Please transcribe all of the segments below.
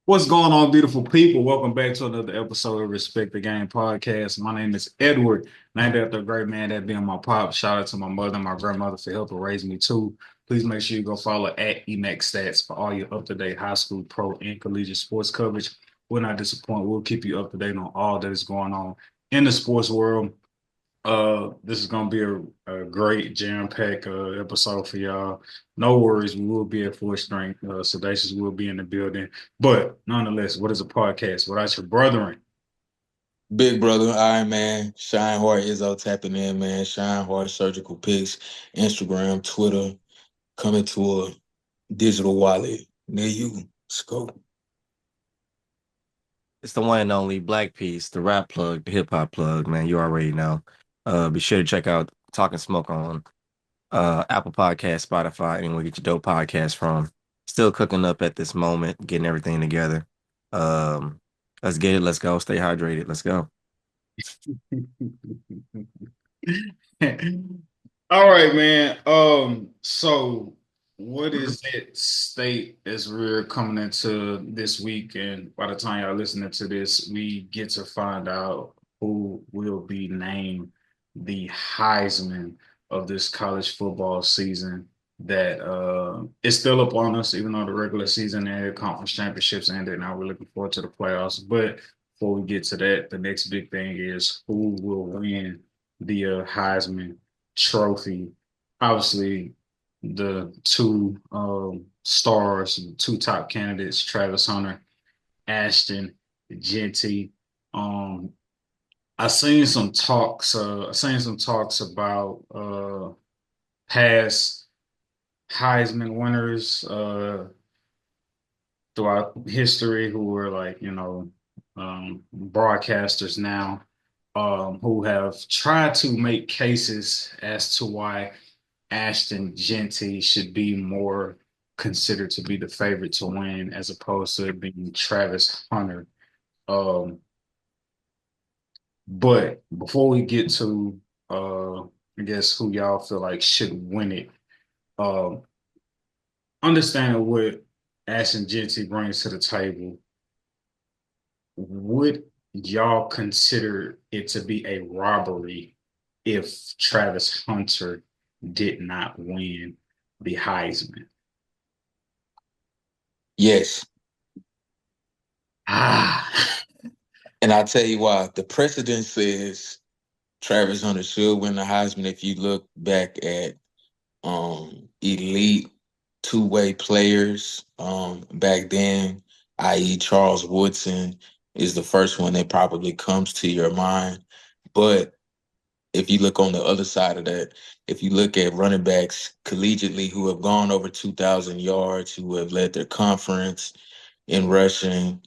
What's going on, beautiful people? Welcome back to another episode of Respect the Game podcast. My name is Edward, named after a great man that being my pop. Shout out to my mother and my grandmother for helping raise me too. Please make sure you go follow at Emacs Stats for all your up-to-date high school, pro, and collegiate sports coverage. We'll not disappoint. We'll keep you up to date on all that is going on in the sports world. This is gonna be a great jam-packed episode for y'all. No worries, we will be at full strength. Sedacious will be in the building, but nonetheless, what is a podcast without your brethren? Big brother, all right, man. Shine Hard Izzo tapping in, man. Shine Hard Surgical Pics, Instagram, Twitter, coming to a digital wallet near you. Scope. It's the one and only Black Piece, the rap plug, the hip hop plug, man. You already know. Be sure to check out Talking Smoke on Apple Podcast, Spotify, anywhere you get your dope podcast from. Still cooking up at this moment, getting everything together. Um, let's get it. Let's go. Stay hydrated. Let's go. All right, man. So what is that state as we're coming into this week? And by the time y'all listening to this, we get to find out who will be named the Heisman of this college football season that is still up on us, even though the regular season and conference championships ended. Now we're looking forward to the playoffs. But before we get to that, the next big thing is who will win the Heisman Trophy. Obviously, the two stars, two top candidates, Travis Hunter, Ashton Jeanty. Um, I seen some talks about past Heisman winners throughout history who were like, broadcasters now, who have tried to make cases as to why Ashton Jeanty should be more considered to be the favorite to win as opposed to it being Travis Hunter. Um, but before we get to, I guess, who y'all feel like should win it, um, understanding what Ashton Jeanty brings to the table, would y'all consider it to be a robbery if Travis Hunter did not win the Heisman? Yes. Ah, And I'll tell you why. The precedent says Travis Hunter should win the Heisman if you look back at elite two-way players back then, i.e. Charles Woodson is the first one that probably comes to your mind. But if you look on the other side of that, if you look at running backs collegiately who have gone over 2,000 yards, who have led their conference in rushing,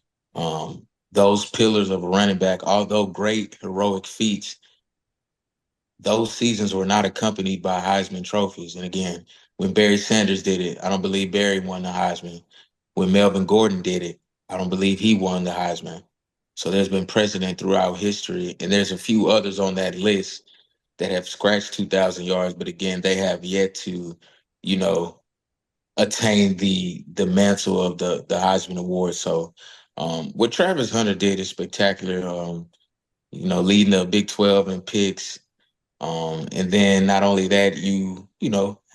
those pillars of a running back, although great heroic feats, those seasons were not accompanied by Heisman trophies. And again, when Barry Sanders did it, I don't believe Barry won the Heisman. When Melvin Gordon did it, I don't believe he won the Heisman. So there's been precedent throughout history, and there's a few others on that list that have scratched 2,000 yards, but again, they have yet to, you know, attain the mantle of the Heisman Award. So what Travis Hunter did is spectacular. Leading the Big 12 in picks, and then not only that,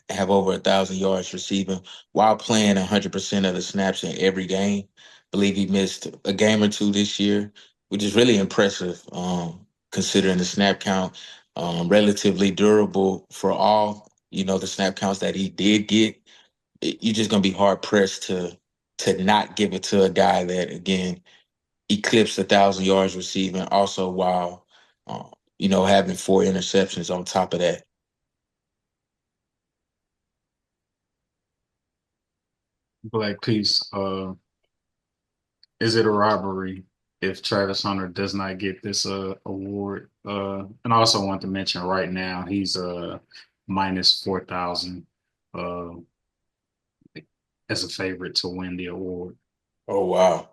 have over 1,000 yards receiving while playing 100% of the snaps in every game. Believe he missed a game or two this year, which is really impressive, considering the snap count. Relatively durable for all the snap counts that he did get. You're just gonna be hard pressed to not give it to a guy that again eclipsed 1,000 yards receiving, also while having four interceptions on top of that. Black Peace. Is it a robbery if Travis Hunter does not get this award? And I also want to mention right now he's minus 4,000 uh as a favorite to win the award. Oh wow.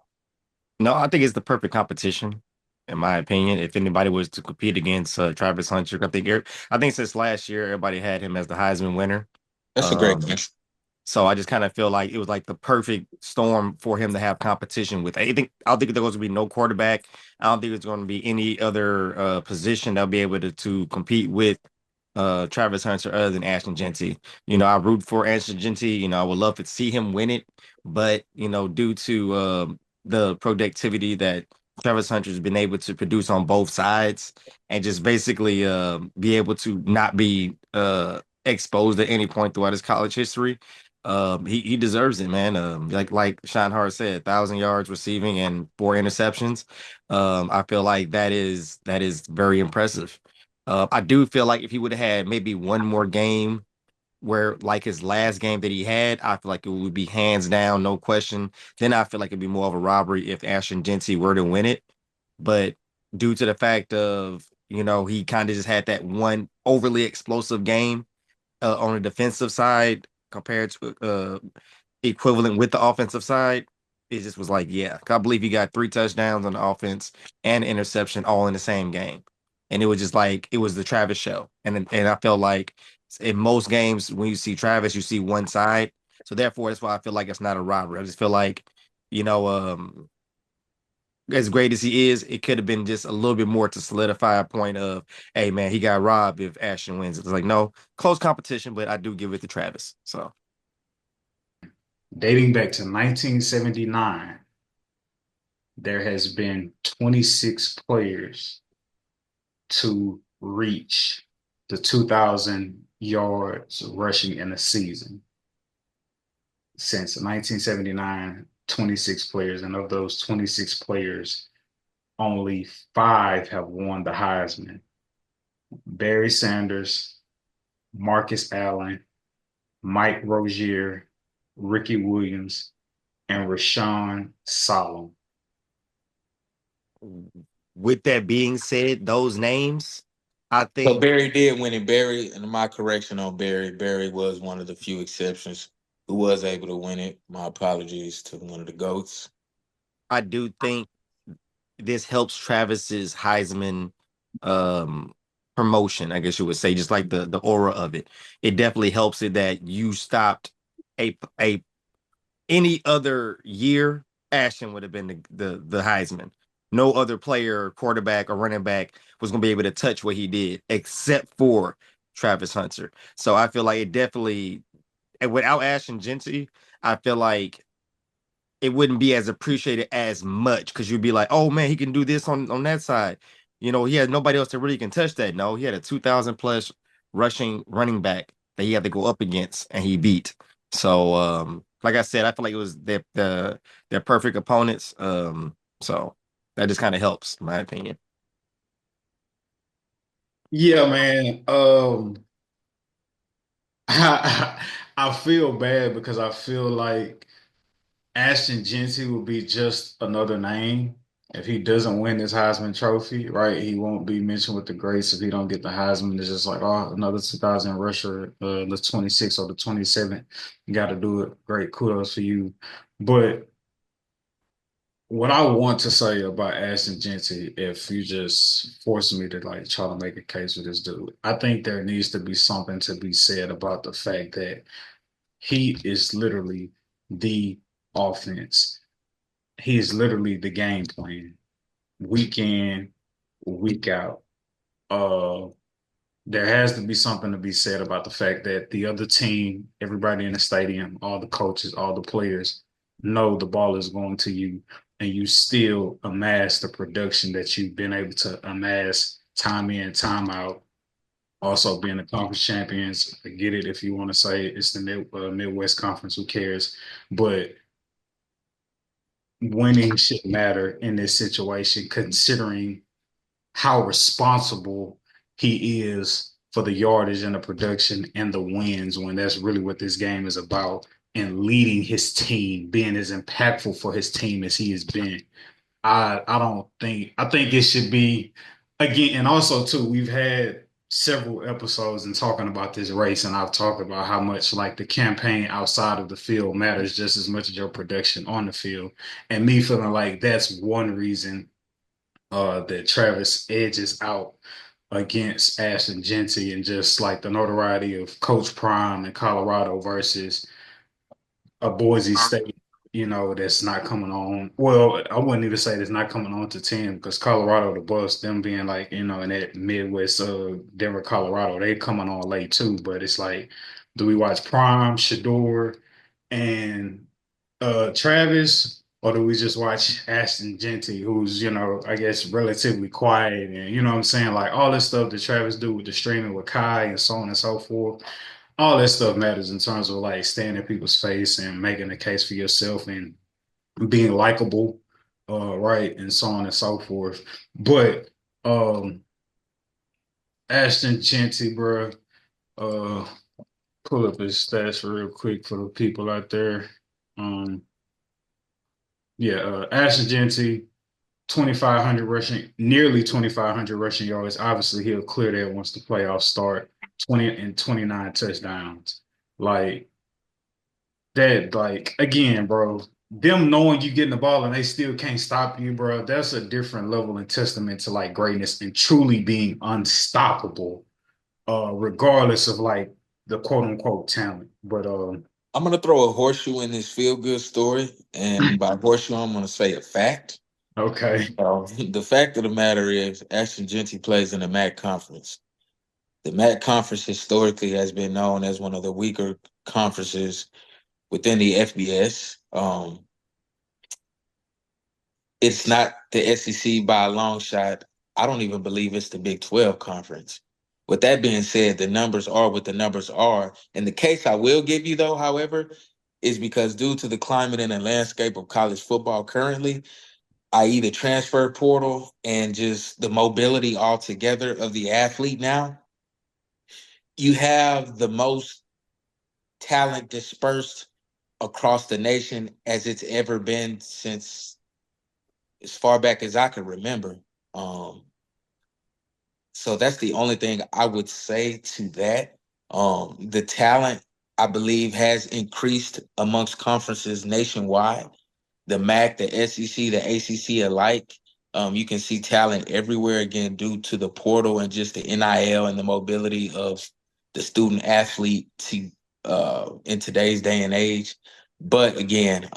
No, I think it's the perfect competition, in my opinion. If anybody was to compete against Travis Hunter, I think since last year everybody had him as the Heisman winner. That's a great Um, question. So I just kind of feel like it was like the perfect storm for him to have competition with. I don't think there was going to be no quarterback. I don't think there's going to be any other position that'll be able to compete with Travis Hunter other than Ashton Genty. I root for Ashton Genty. I would love to see him win it, but due to the productivity that Travis Hunter's been able to produce on both sides and just basically be able to not be exposed at any point throughout his college history. He deserves it, man. Like Sean Hart said, 1,000 yards receiving and 4 interceptions. I feel like that is very impressive. I do feel like if he would have had maybe one more game where like his last game that he had, I feel like it would be hands down, no question. Then I feel like it'd be more of a robbery if Ashton Genty were to win it. But due to the fact of, he kind of just had that one overly explosive game on the defensive side compared to equivalent with the offensive side, it just was like, yeah, I believe he got 3 touchdowns on the offense and an interception all in the same game. And it was just like it was the Travis show. And I felt like in most games when you see Travis, you see one side. So therefore, that's why I feel like it's not a robbery. I just feel like, you know, um, as great as he is, it could have been just a little bit more to solidify a point of, hey man, he got robbed if Ashton wins. It's like, no, close competition, but I do give it to Travis. So Dating back to 1979, there has been 26 players to reach the 2,000 yards rushing in a season. Since 1979, 26 players, and of those 26 players, only five have won the Heisman. Barry Sanders, Marcus Allen, Mike Rozier, Ricky Williams, and Rashawn Solomon. with that being said, those names, I So think Barry did win it. Barry, and my correction on Barry, Barry was one of the few exceptions who was able to win it. My apologies to one of the GOATs. I do think this helps Travis's Heisman um promotion, I guess you would say, just like the aura of it. It definitely helps it that you stopped a any other year, Ashton would have been the Heisman. No other player, quarterback or running back was going to be able to touch what he did except for Travis Hunter. So I feel like it definitely, and without Ashton Genty, I feel like it wouldn't be as appreciated as much because you'd be like, oh man, he can do this on that side. He had nobody else that really can touch that. No, he had a 2,000 plus rushing running back that he had to go up against and he beat. So like I said, I feel like it was their perfect opponents. So that just kind of helps, in my opinion. Yeah, man. I feel bad because I feel like Ashton Genty will be just another name if he doesn't win this Heisman Trophy, right? He won't be mentioned with the greats if he don't get the Heisman. It's just like, oh, another 2,000 rusher, the 26th or the 27th. You got to do it. Great, kudos for you. But what I want to say about Ashton Genty, if you just force me to like try to make a case for this dude, I think there needs to be something to be said about the fact that he is literally the offense. He is literally the game plan, week in, week out. Uh, there has to be something to be said about the fact that the other team, everybody in the stadium, all the coaches, all the players know the ball is going to you, and you still amass the production that you've been able to amass time in, time out. Also, being the conference champions, I get it if you want to say it's the Midwest Conference, who cares? But winning should matter in this situation, considering how responsible he is for the yardage and the production and the wins when that's really what this game is about and leading his team, being as impactful for his team as he has been. I don't think I think it should be again, and also too, we've had several episodes in talking about this race, and I've talked about how much like the campaign outside of the field matters just as much as your production on the field. And me feeling like that's one reason that Travis edges out against Ashton Genty and just like the notoriety of Coach Prime in Colorado versus a Boise State, that's not coming on. Well, I wouldn't even say that's not coming on to 10 because Colorado, the Buffs, them being like, in that Midwest, Denver, Colorado, they coming on late too. But it's like, do we watch Prime, Shador, and Travis, or do we just watch Ashton Genty, who's, I guess relatively quiet and you know what I'm saying? Like all this stuff that Travis do with the streaming with Kai and so on and so forth, all that stuff matters in terms of like staying in people's face and making a case for yourself and being likable, right, and so on and so forth. But Ashton Genty, bro, uh, pull up his stats real quick for the people out there. Um, yeah, Ashton Genty, 2,500 rushing, nearly 2,500 rushing yards. Obviously, he'll clear that once the playoffs start. 20 and 29 touchdowns. Like that, like again, bro, them knowing you getting the ball and they still can't stop you, bro, that's a different level and testament to like greatness and truly being unstoppable, regardless of like the quote unquote talent. But I'm gonna throw a horseshoe in this feel good story, and by horseshoe, I'm gonna say a fact. okay. The fact of the matter is, Ashton Genty plays in the MAC conference. The MAC conference historically has been known as one of the weaker conferences within the FBS. It's not the SEC by a long shot. I don't even believe it's the Big 12 conference. With that being said, the numbers are what the numbers are. And the case I will give you, though, however, is because due to the climate and the landscape of college football currently, i.e., the transfer portal and just the mobility altogether of the athlete now, you have the most talent dispersed across the nation as it's ever been since as far back as I can remember. Um, so that's the only thing I would say to that. The talent, I believe, has increased amongst conferences nationwide. The MAC, the SEC, the ACC alike. You can see talent everywhere again due to the portal and just the NIL and the mobility of the student athlete to in today's day and age. But again,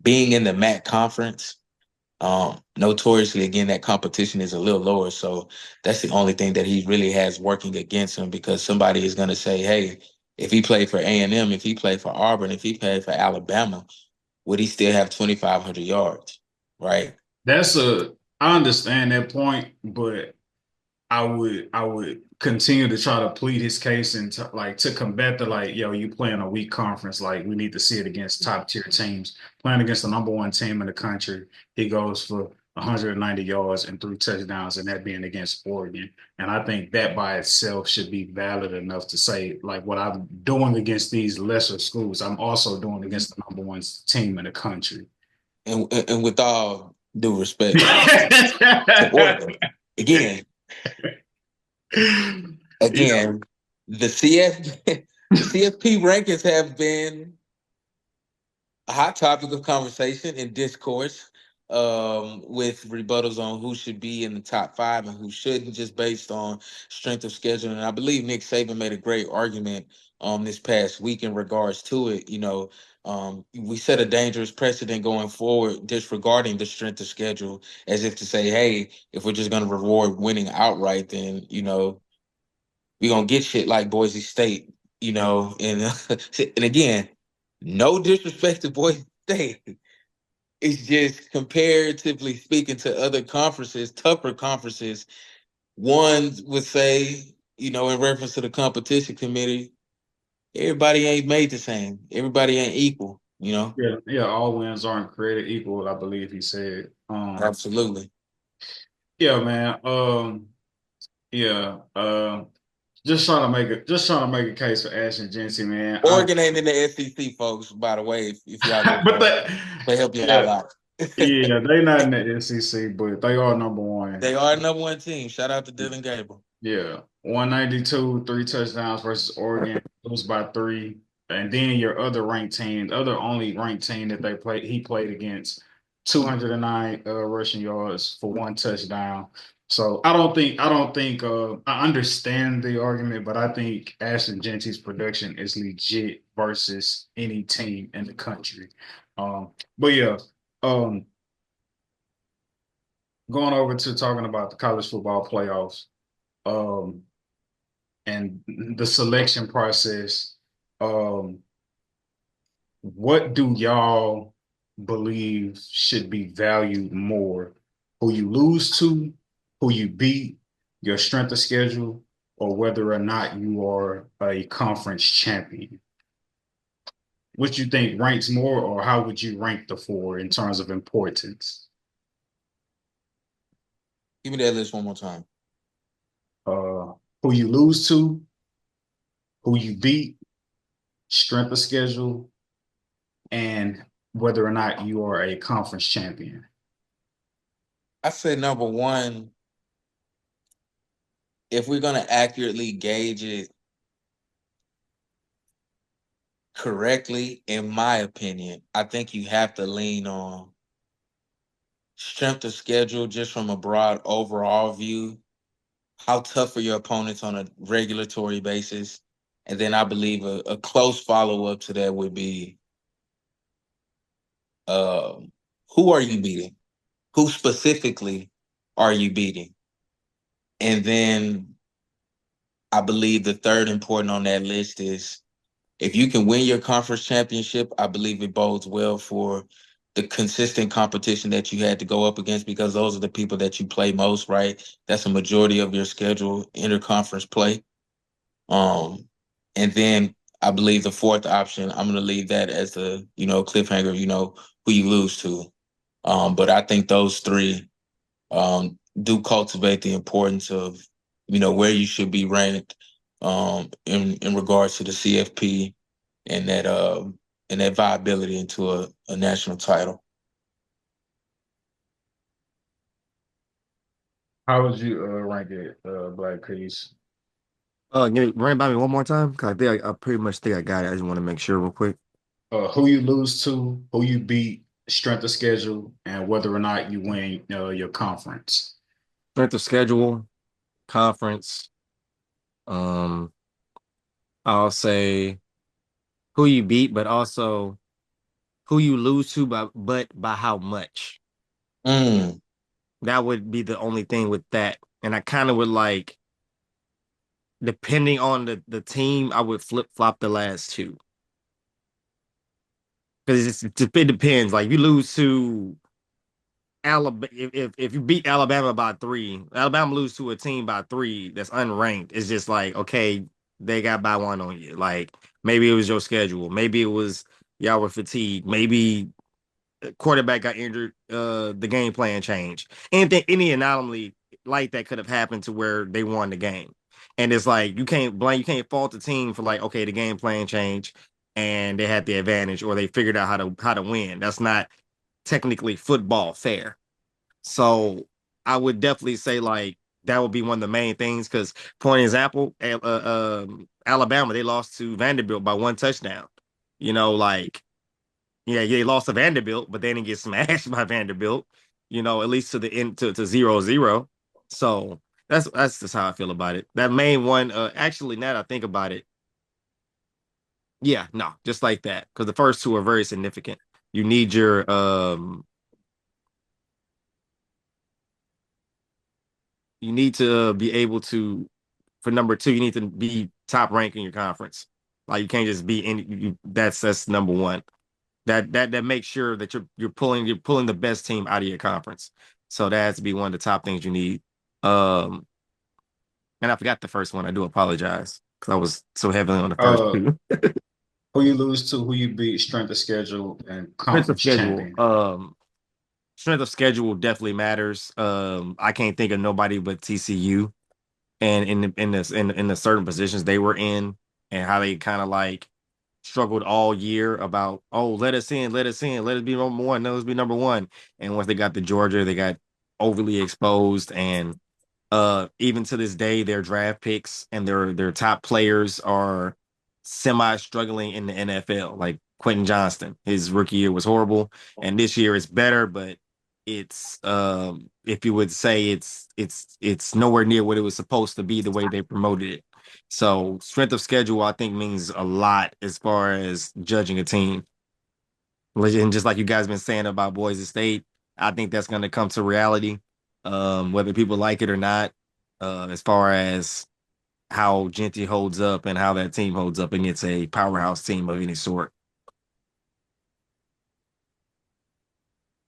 being in the MAC conference, notoriously, again, that competition is a little lower. So that's the only thing that he really has working against him because somebody is going to say, hey, if he played for A&M, if he played for Auburn, if he played for Alabama, would he still have 2,500 yards? Right. I understand that point, but I would continue to try to plead his case and to combat the like, yo, you playing a weak conference. Like we need to see it against top tier teams. Playing against the number one team in the country, he goes for 190 yards and 3 touchdowns, and that being against Oregon. And I think that by itself should be valid enough to say, like, what I'm doing against these lesser schools, I'm also doing against the number one team in the country. And with all due respect to Oregon, again, Yeah. again, the CF the CFP rankings have been a hot topic of conversation and discourse with rebuttals on who should be in the top five and who shouldn't, just based on strength of schedule. And I believe Nick Saban made a great argument this past week in regards to it. We set a dangerous precedent going forward, disregarding the strength of schedule, as if to say, hey, if we're just going to reward winning outright, then, we're going to get shit like Boise State, and, and again, no disrespect to Boise State. It's just comparatively speaking to other conferences, tougher conferences, one would say, in reference to the competition committee, everybody ain't made the same. Everybody ain't equal. Yeah, yeah, all wins aren't created equal, I believe he said. Absolutely. Yeah, man. Yeah. Just trying to make a case for Ashton Genty, man. Oregon ain't in the SEC, folks, by the way, if y'all didn't But know. that, They help you yeah, out. yeah, they not in the SEC, but they are number one. They are number one team. Shout out to Dylan Gabriel. Yeah, 192, 3 touchdowns versus Oregon, lose by three, and then your other ranked team, the other only ranked team that he played against, 209 rushing yards for 1 touchdown. So I don't think I understand the argument, but I think Ashton Genty's production is legit versus any team in the country. But yeah, um, going over to talking about the college football playoffs, um, and the selection process. Um, what do y'all believe should be valued more? Who you lose to, who you beat, your strength of schedule, or whether or not you are a conference champion? What you think ranks more, or how would you rank the four in terms of importance? Give me that list one more time. Who you lose to, who you beat, strength of schedule, and whether or not you are a conference champion. I say number one, if we're gonna accurately gauge it correctly, in my opinion, I think you have to lean on strength of schedule just from a broad overall view. How tough are your opponents on a regulatory basis? And then I believe a close follow up to that would be um, who are you beating? Who specifically are you beating? And then I believe the third important on that list is if you can win your conference championship, I believe it bodes well for the consistent competition that you had to go up against because those are the people that you play most, right? That's a majority of your schedule, interconference play. Um, and then I believe the fourth option, I'm gonna leave that as the, cliffhanger, who you lose to. But I think those three do cultivate the importance of, where you should be ranked in regards to the CFP and that viability into a national title. How would you rank it, Black Keys? Run it by me one more time because I pretty much think I got it. I just want to make sure real quick. Who you lose to, who you beat, strength of schedule, and whether or not you win your conference. Strength of schedule, conference. Um, I'll say who you beat, but also who you lose to, but by how much. Mm, That would be the only thing with that. And I kind of would like, depending on the team, I would flip flop the last two because it depends. Like you lose to Alabama, if you beat Alabama by three, Alabama lose to a team by three that's unranked. It's just like okay, they got by one on you. Like maybe it was your schedule, maybe it was y'all were fatigued, maybe quarterback got injured, the game plan changed. Anything, any anomaly like that could have happened to where they won the game. And it's like you can't fault the team for like, okay, the game plan changed and they had the advantage or they figured out how to win. That's not technically football fair. So I would definitely say like that would be one of the main things because, for example, Alabama they lost to Vanderbilt by one touchdown. Like yeah, they lost to Vanderbilt, but they didn't get smashed by Vanderbilt. At least to the end to 0-0. So that's just how I feel about it. That main one, actually, now that I think about it, yeah, no, just like that, because the first two are very significant. You need you need to be able to for number two, you need to be top rank in your conference. Like you can't just be any. That's number one. That makes sure that you're pulling the best team out of your conference. So that has to be one of the top things you need. Um, and I forgot the first one. I do apologize because I was so heavily on the first Uh, two. who you lose to, who you beat, strength of schedule, and Strength of conference schedule. champion. Strength of schedule definitely matters. I can't think of nobody but TCU and in the certain positions they were in and how they kind of like struggled all year about let us in, let us in, let us be number one, let us be number one. And once they got to Georgia, they got overly exposed and even to this day their draft picks and their top players are semi struggling in the NFL. Like Quentin Johnston, his rookie year was horrible and this year is better, but it's if you would say it's nowhere near what it was supposed to be the way they promoted it. So strength of schedule, I think, means a lot as far as judging a team. And just like you guys been saying about Boise State, I think that's going to come to reality, whether people like it or not. As far as how Genty holds up and how that team holds up against a powerhouse team of any sort.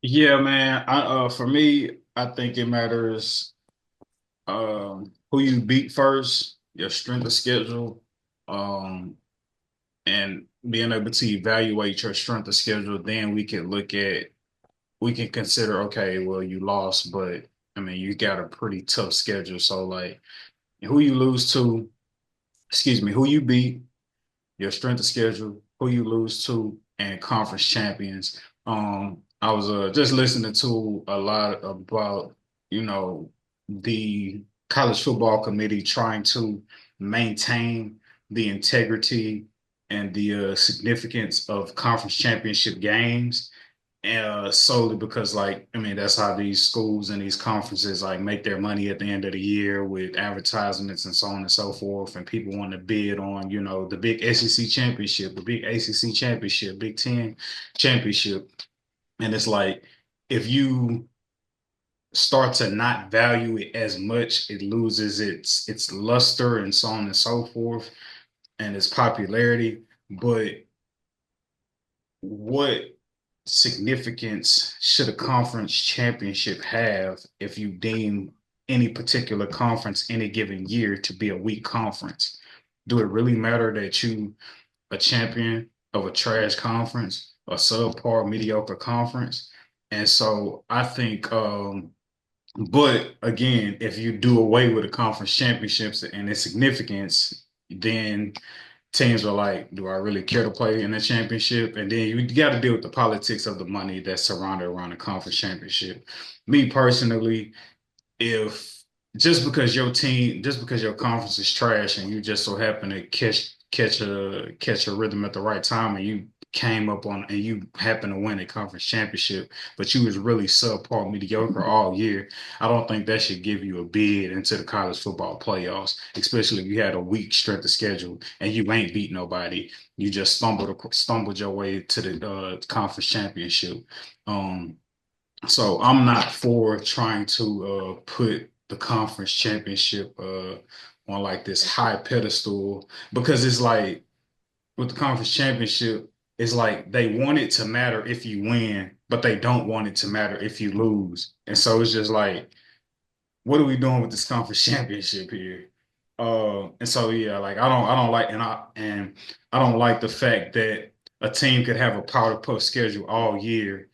Yeah, man. For me, I think it matters who you beat first, your strength of schedule, um, and being able to evaluate your strength of schedule. Then we can consider, okay, well, you lost, but I mean, you got a pretty tough schedule. So like, who you lose to, excuse me, who you beat, your strength of schedule, who you lose to, and conference champions. I was just listening to a lot about, you know, the college football committee trying to maintain the integrity and the significance of conference championship games, solely because like I mean that's how these schools and these conferences like make their money at the end of the year with advertisements and so on and so forth, and people want to bid on, you know, the big SEC championship, the big ACC championship, Big Ten championship. And it's like if you start to not value it as much, it loses its luster and so on and so forth, and its popularity. But what significance should a conference championship have if you deem any particular conference any given year to be a weak conference? Do it really matter that you a champion of a trash conference, a subpar mediocre conference? And so I think but again, if you do away with the conference championships and its significance, then teams are like, do I really care to play in a championship? And then you got to deal with the politics of the money that's surrounded around the conference championship. Me personally, if just because your conference is trash and you just so happen to catch a rhythm at the right time and you came up on and you happen to win a conference championship, but you was really subpar mediocre all year, I don't think that should give you a bid into the college football playoffs, especially if you had a weak strength of schedule and you ain't beat nobody. You just stumbled your way to the conference championship. Um, so I'm not for trying to put the conference championship on like this high pedestal, because it's like with the conference championship, it's like they want it to matter if you win, but they don't want it to matter if you lose. And so it's just like, what are we doing with this conference championship here? And so yeah, like I don't like and I don't like the fact that a team could have a powder puff schedule all year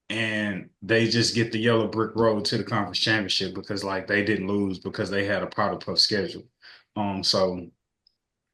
and they just get the yellow brick road to the conference championship because like they didn't lose because they had a powder puff schedule. So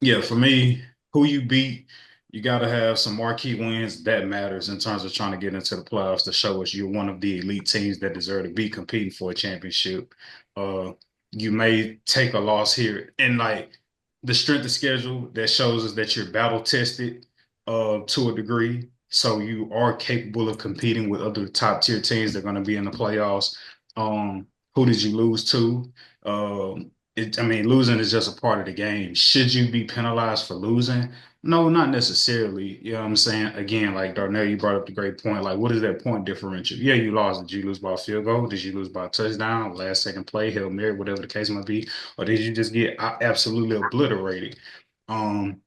yeah, for me, who you beat, you got to have some marquee wins that matters in terms of trying to get into the playoffs to show us you're one of the elite teams that deserve to be competing for a championship. Uh, you may take a loss here, and like the strength of schedule that shows us that you're battle tested to a degree, so you are capable of competing with other top tier teams that are going to be in the playoffs. Who did you lose to? I mean, losing is just a part of the game. Should you be penalized for losing? No, not necessarily. You know what I'm saying? Again, like Darnell, you brought up the great point. Like, what is that point differential? Yeah, you lost. Did you lose by a field goal? Did you lose by a touchdown, last second play, Hail Mary, whatever the case might be? Or did you just get absolutely obliterated? Um,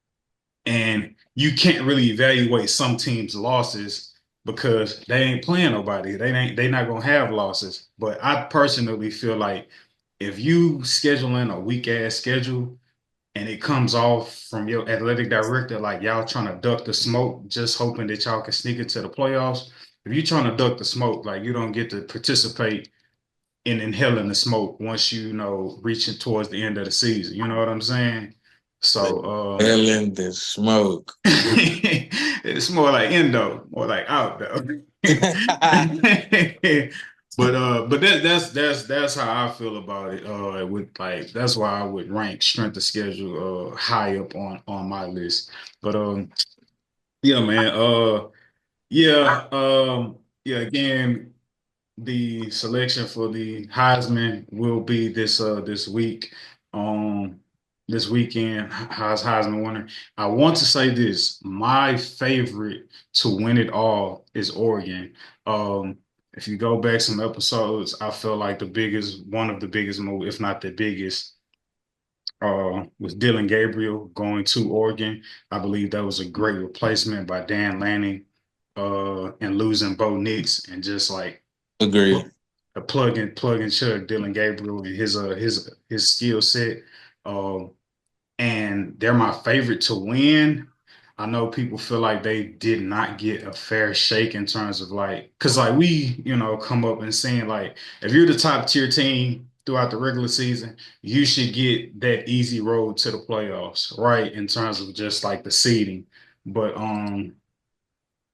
and you can't really evaluate some teams' losses because they ain't playing nobody. They not gonna have losses. But I personally feel like if you schedule in a weak ass schedule and it comes off from your athletic director, like y'all trying to duck the smoke, just hoping that y'all can sneak into the playoffs. If you're trying to duck the smoke, like you don't get to participate in inhaling the smoke once you know reaching towards the end of the season. You know what I'm saying? The So Ellen, the smoke. it's more like indo, more like out though. But that's how I feel about it. With like that's why I would rank strength of schedule high up on my list. But yeah, man. Yeah, yeah. Again, the selection for the Heisman will be this week. Um, this weekend, Heisman winner. I want to say this: my favorite to win it all is Oregon. Um, if you go back some episodes, I feel like one of the biggest move, if not the biggest, was Dylan Gabriel going to Oregon. I believe that was a great replacement by Dan Lanning, and losing Bo Nix and just like Agree. a plug and chug Dylan Gabriel and his skill set. Um, and they're my favorite to win. I know people feel like they did not get a fair shake in terms of like, because like we, come up and saying like, if you're the top tier team throughout the regular season, you should get that easy road to the playoffs, right? In terms of just like the seeding. But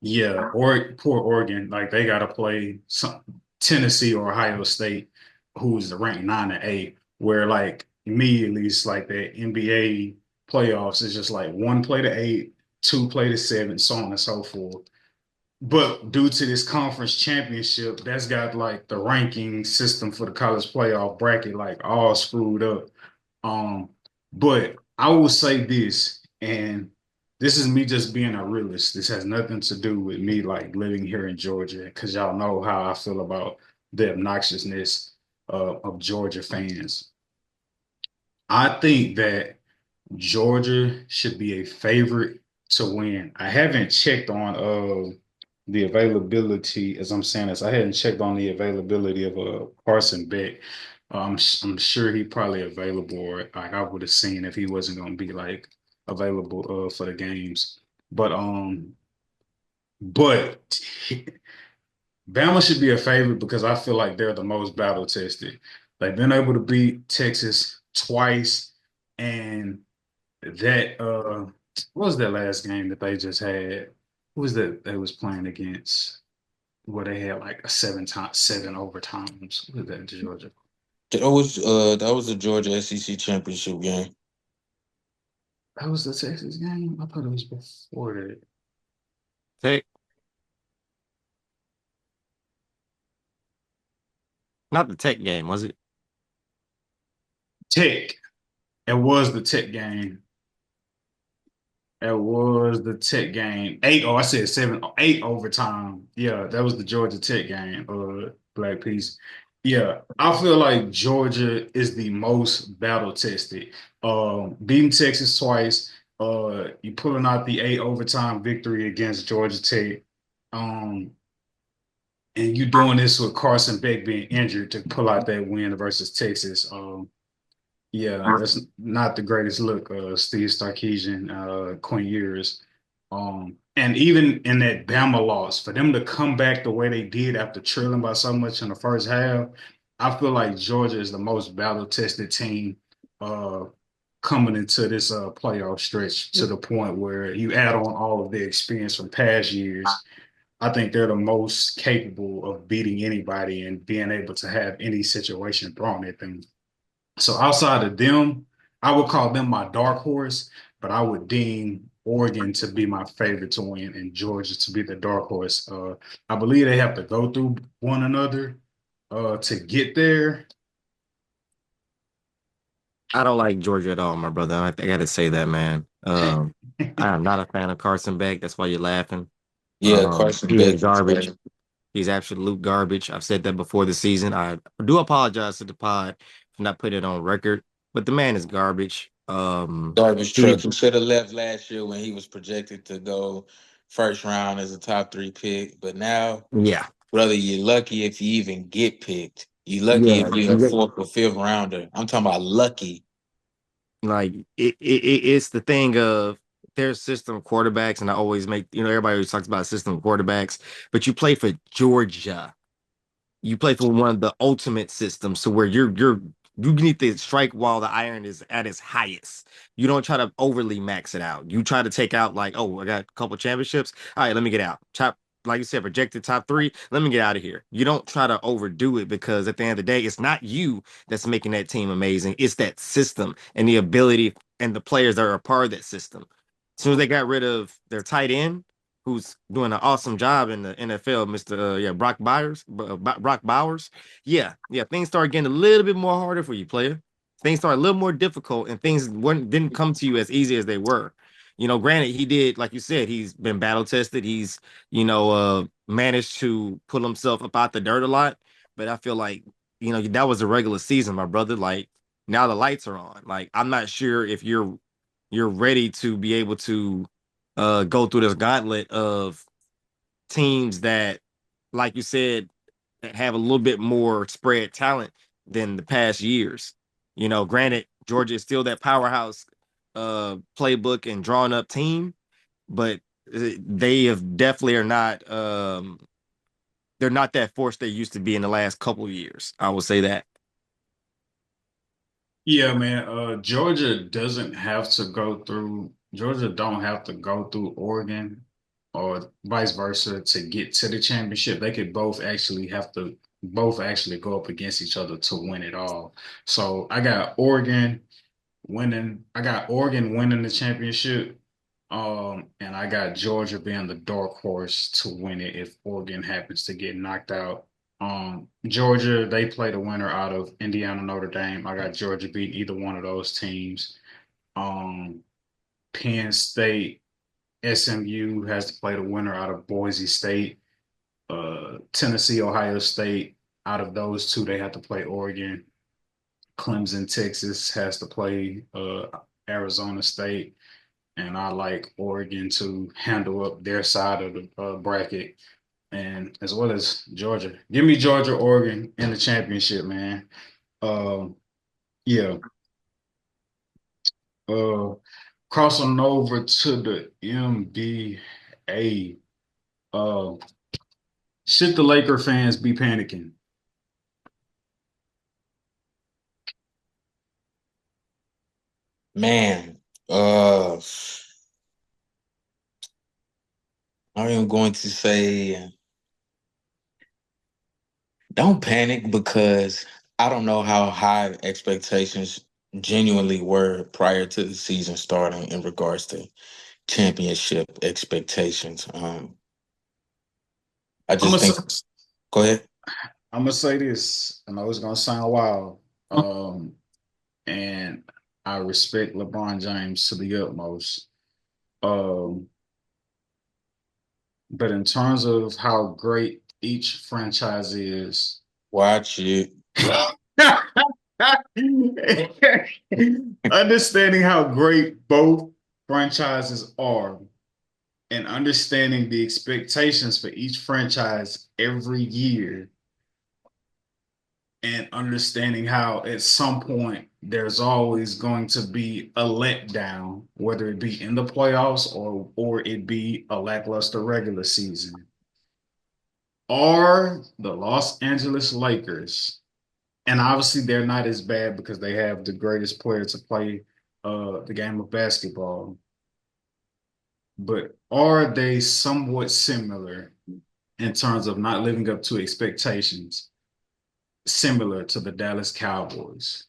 yeah, or poor Oregon, like they got to play some Tennessee or Ohio State, who's ranked 9 and 8. Where like immediately it's like the NBA playoffs is just like one play to 8, two play to 7, so on and so forth. But due to this conference championship, that's got like the ranking system for the college playoff bracket like all screwed up. Um, but I will say this, and this is me just being a realist. This has nothing to do with me like living here in Georgia, because y'all know how I feel about the obnoxiousness of Georgia fans. I think that Georgia should be a favorite to win. I haven't checked on the availability, as I'm saying this, I hadn't checked on the availability of Carson Beck. I'm sure he probably available, or like I would have seen if he wasn't going to be like available for the games. But but Bama should be a favorite because I feel like they're the most battle tested. They've been able to beat Texas twice, and that what was that last game that they just had? Who was that they was playing against? Where they had like a 7 overtimes. What was that, Georgia? That was the Georgia SEC championship game. That was the Texas game. I thought it was before that. Tech, not the Tech game, was it? Tech. It was the Tech game. It was the Tech game. Eight. Oh, I said 7, 8 overtime. Yeah, that was the Georgia Tech game. Black Piece. Yeah, I feel like Georgia is the most battle tested. Beating Texas twice. You pulling out the 8 overtime victory against Georgia Tech. Um, and you doing this with Carson Beck being injured to pull out that win versus Texas. Yeah, that's not the greatest look, Steve Sarkisian, Quinn Ewers. And even in that Bama loss, for them to come back the way they did after trailing by so much in the first half, I feel like Georgia is the most battle-tested team uh, coming into this playoff stretch, to the point where you add on all of their experience from past years. I think they're the most capable of beating anybody and being able to have any situation thrown at them. So outside of them, I would call them my dark horse, but I would deem Oregon to be my favorite to win and Georgia to be the dark horse. I believe they have to go through one another to get there. I don't like Georgia at all, my brother. I got to say that, man. I am not a fan of Carson Beck. That's why you're laughing. Yeah, Carson He is Beck is garbage. better. He's absolute garbage. I've said that before the season. I do apologize to the pod for not putting it on record, but the man is garbage. Garbage truck. He, He should have left last year when he was projected to go first round as a top 3 pick. But now, yeah, brother, you're lucky if you even get picked. You're lucky yeah. if you're a fourth or fifth rounder. I'm talking about lucky. Like it's the thing of their system quarterbacks, and I always make everybody always talks about system quarterbacks, but you play for Georgia. You play for one of the ultimate systems, so where you need to strike while the iron is at its highest. You don't try to overly max it out. You try to take out like, oh, I got a couple championships. All right, let me get out. Top, like you said, projected top 3. Let me get out of here. You don't try to overdo it, because at the end of the day, it's not you that's making that team amazing. It's that system and the ability and the players that are a part of that system. As soon as they got rid of their tight end, who's doing an awesome job in the NFL, Mr. Brock Bowers. Brock Bowers. Yeah, things start getting a little bit more harder for you, player. Things start a little more difficult, and things didn't come to you as easy as they were. Granted, he did, like you said, he's been battle tested. He's, managed to pull himself up out the dirt a lot. But I feel like, that was a regular season, my brother. Like now the lights are on. Like I'm not sure if you're ready to be able to go through this gauntlet of teams that, like you said, have a little bit more spread talent than the past years. Granted, Georgia is still that powerhouse playbook and drawn up team, but they have definitely are not they're not that force they used to be in the last couple of years. I will say that. Yeah, man. Georgia don't have to go through Oregon or vice versa to get to the championship. They could both actually go up against each other to win it all. So I got Oregon winning the championship. And I got Georgia being the dark horse to win it if Oregon happens to get knocked out. Georgia, they play the winner out of Indiana, Notre Dame. I got Georgia beat either one of those teams. Um, Penn State, SMU has to play the winner out of Boise State. Tennessee, Ohio State, out of those two, they have to play Oregon. Clemson, Texas has to play Arizona State. And I like Oregon to handle up their side of the bracket, and as well as Georgia. Give me Georgia, Oregon in the championship, man. Um, yeah. Uh, Crossing over to the NBA. Uh, should the Laker fans be panicking? Man, I am going to say don't panic because I don't know how high expectations genuinely were prior to the season starting in regards to championship expectations. I I'm just gonna think, go ahead. I'm gonna say this. I know it's gonna sound wild, and I respect LeBron James to the utmost. Um, but in terms of how great each franchise is, Watch it. understanding how great both franchises are and understanding the expectations for each franchise every year and understanding how at some point there's always going to be a letdown, whether it be in the playoffs or it be a lackluster regular season. Are the Los Angeles Lakers, and obviously they're not as bad because they have the greatest player to play the game of basketball, but are they somewhat similar in terms of not living up to expectations, similar to the Dallas Cowboys?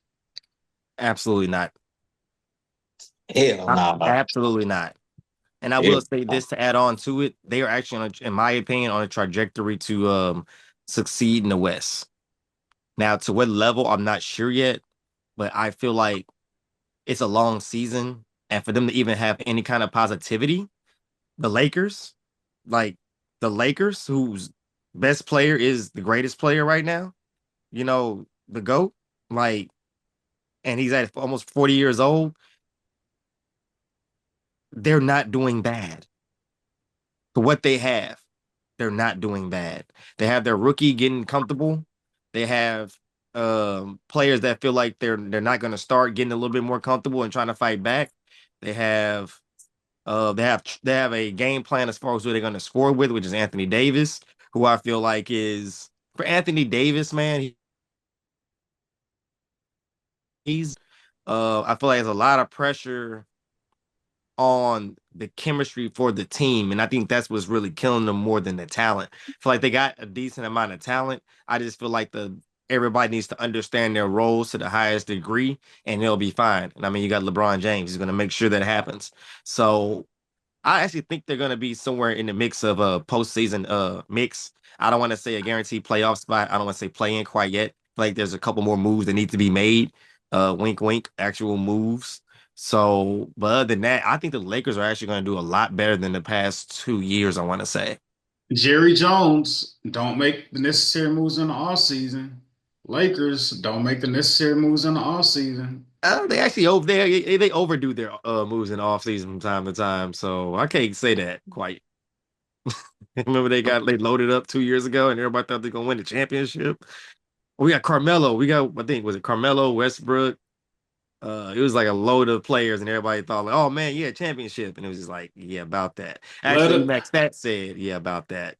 Absolutely not. Hell no. Absolutely not. And I will Hell say no. this to add on to it, they are actually, in my opinion, on a trajectory to succeed in the West. Now, to what level, I'm not sure yet, but I feel like it's a long season, and for them to even have any kind of positivity, the Lakers, like whose best player is the greatest player right now, the GOAT, like, and he's at almost 40 years old, they're not doing bad. For what they have, they're not doing bad. They have their rookie getting comfortable. They have players that feel like they're not going to start getting a little bit more comfortable and trying to fight back. They have they have a game plan as far as who they're going to score with, which is Anthony Davis, who I feel like is for Anthony Davis, man. He's I feel like there's a lot of pressure on the chemistry for the team. And I think that's what's really killing them more than the talent. I feel like they got a decent amount of talent. I just feel like everybody needs to understand their roles to the highest degree and they'll be fine. And I mean, you got LeBron James. He's going to make sure that happens. So I actually think they're gonna be somewhere in the mix of a postseason mix. I don't want to say a guaranteed playoff spot. I don't want to say play in quite yet. Like there's a couple more moves that need to be made. Wink, wink, actual moves. So, but other than that, I think the Lakers are actually going to do a lot better than the past 2 years. I want to say. Jerry Jones don't make the necessary moves in the off season. Lakers don't make the necessary moves in the off season. They actually over they overdo their moves in the offseason from time to time. So I can't say that quite. Remember they loaded up 2 years ago and everybody thought they're gonna win the championship. We got Carmelo. We got I think was it Carmelo Westbrook. It was like a load of players and everybody thought like, oh man, yeah, championship. And it was just like, yeah, about that. Let Actually, it, Max Stat said, yeah, about that.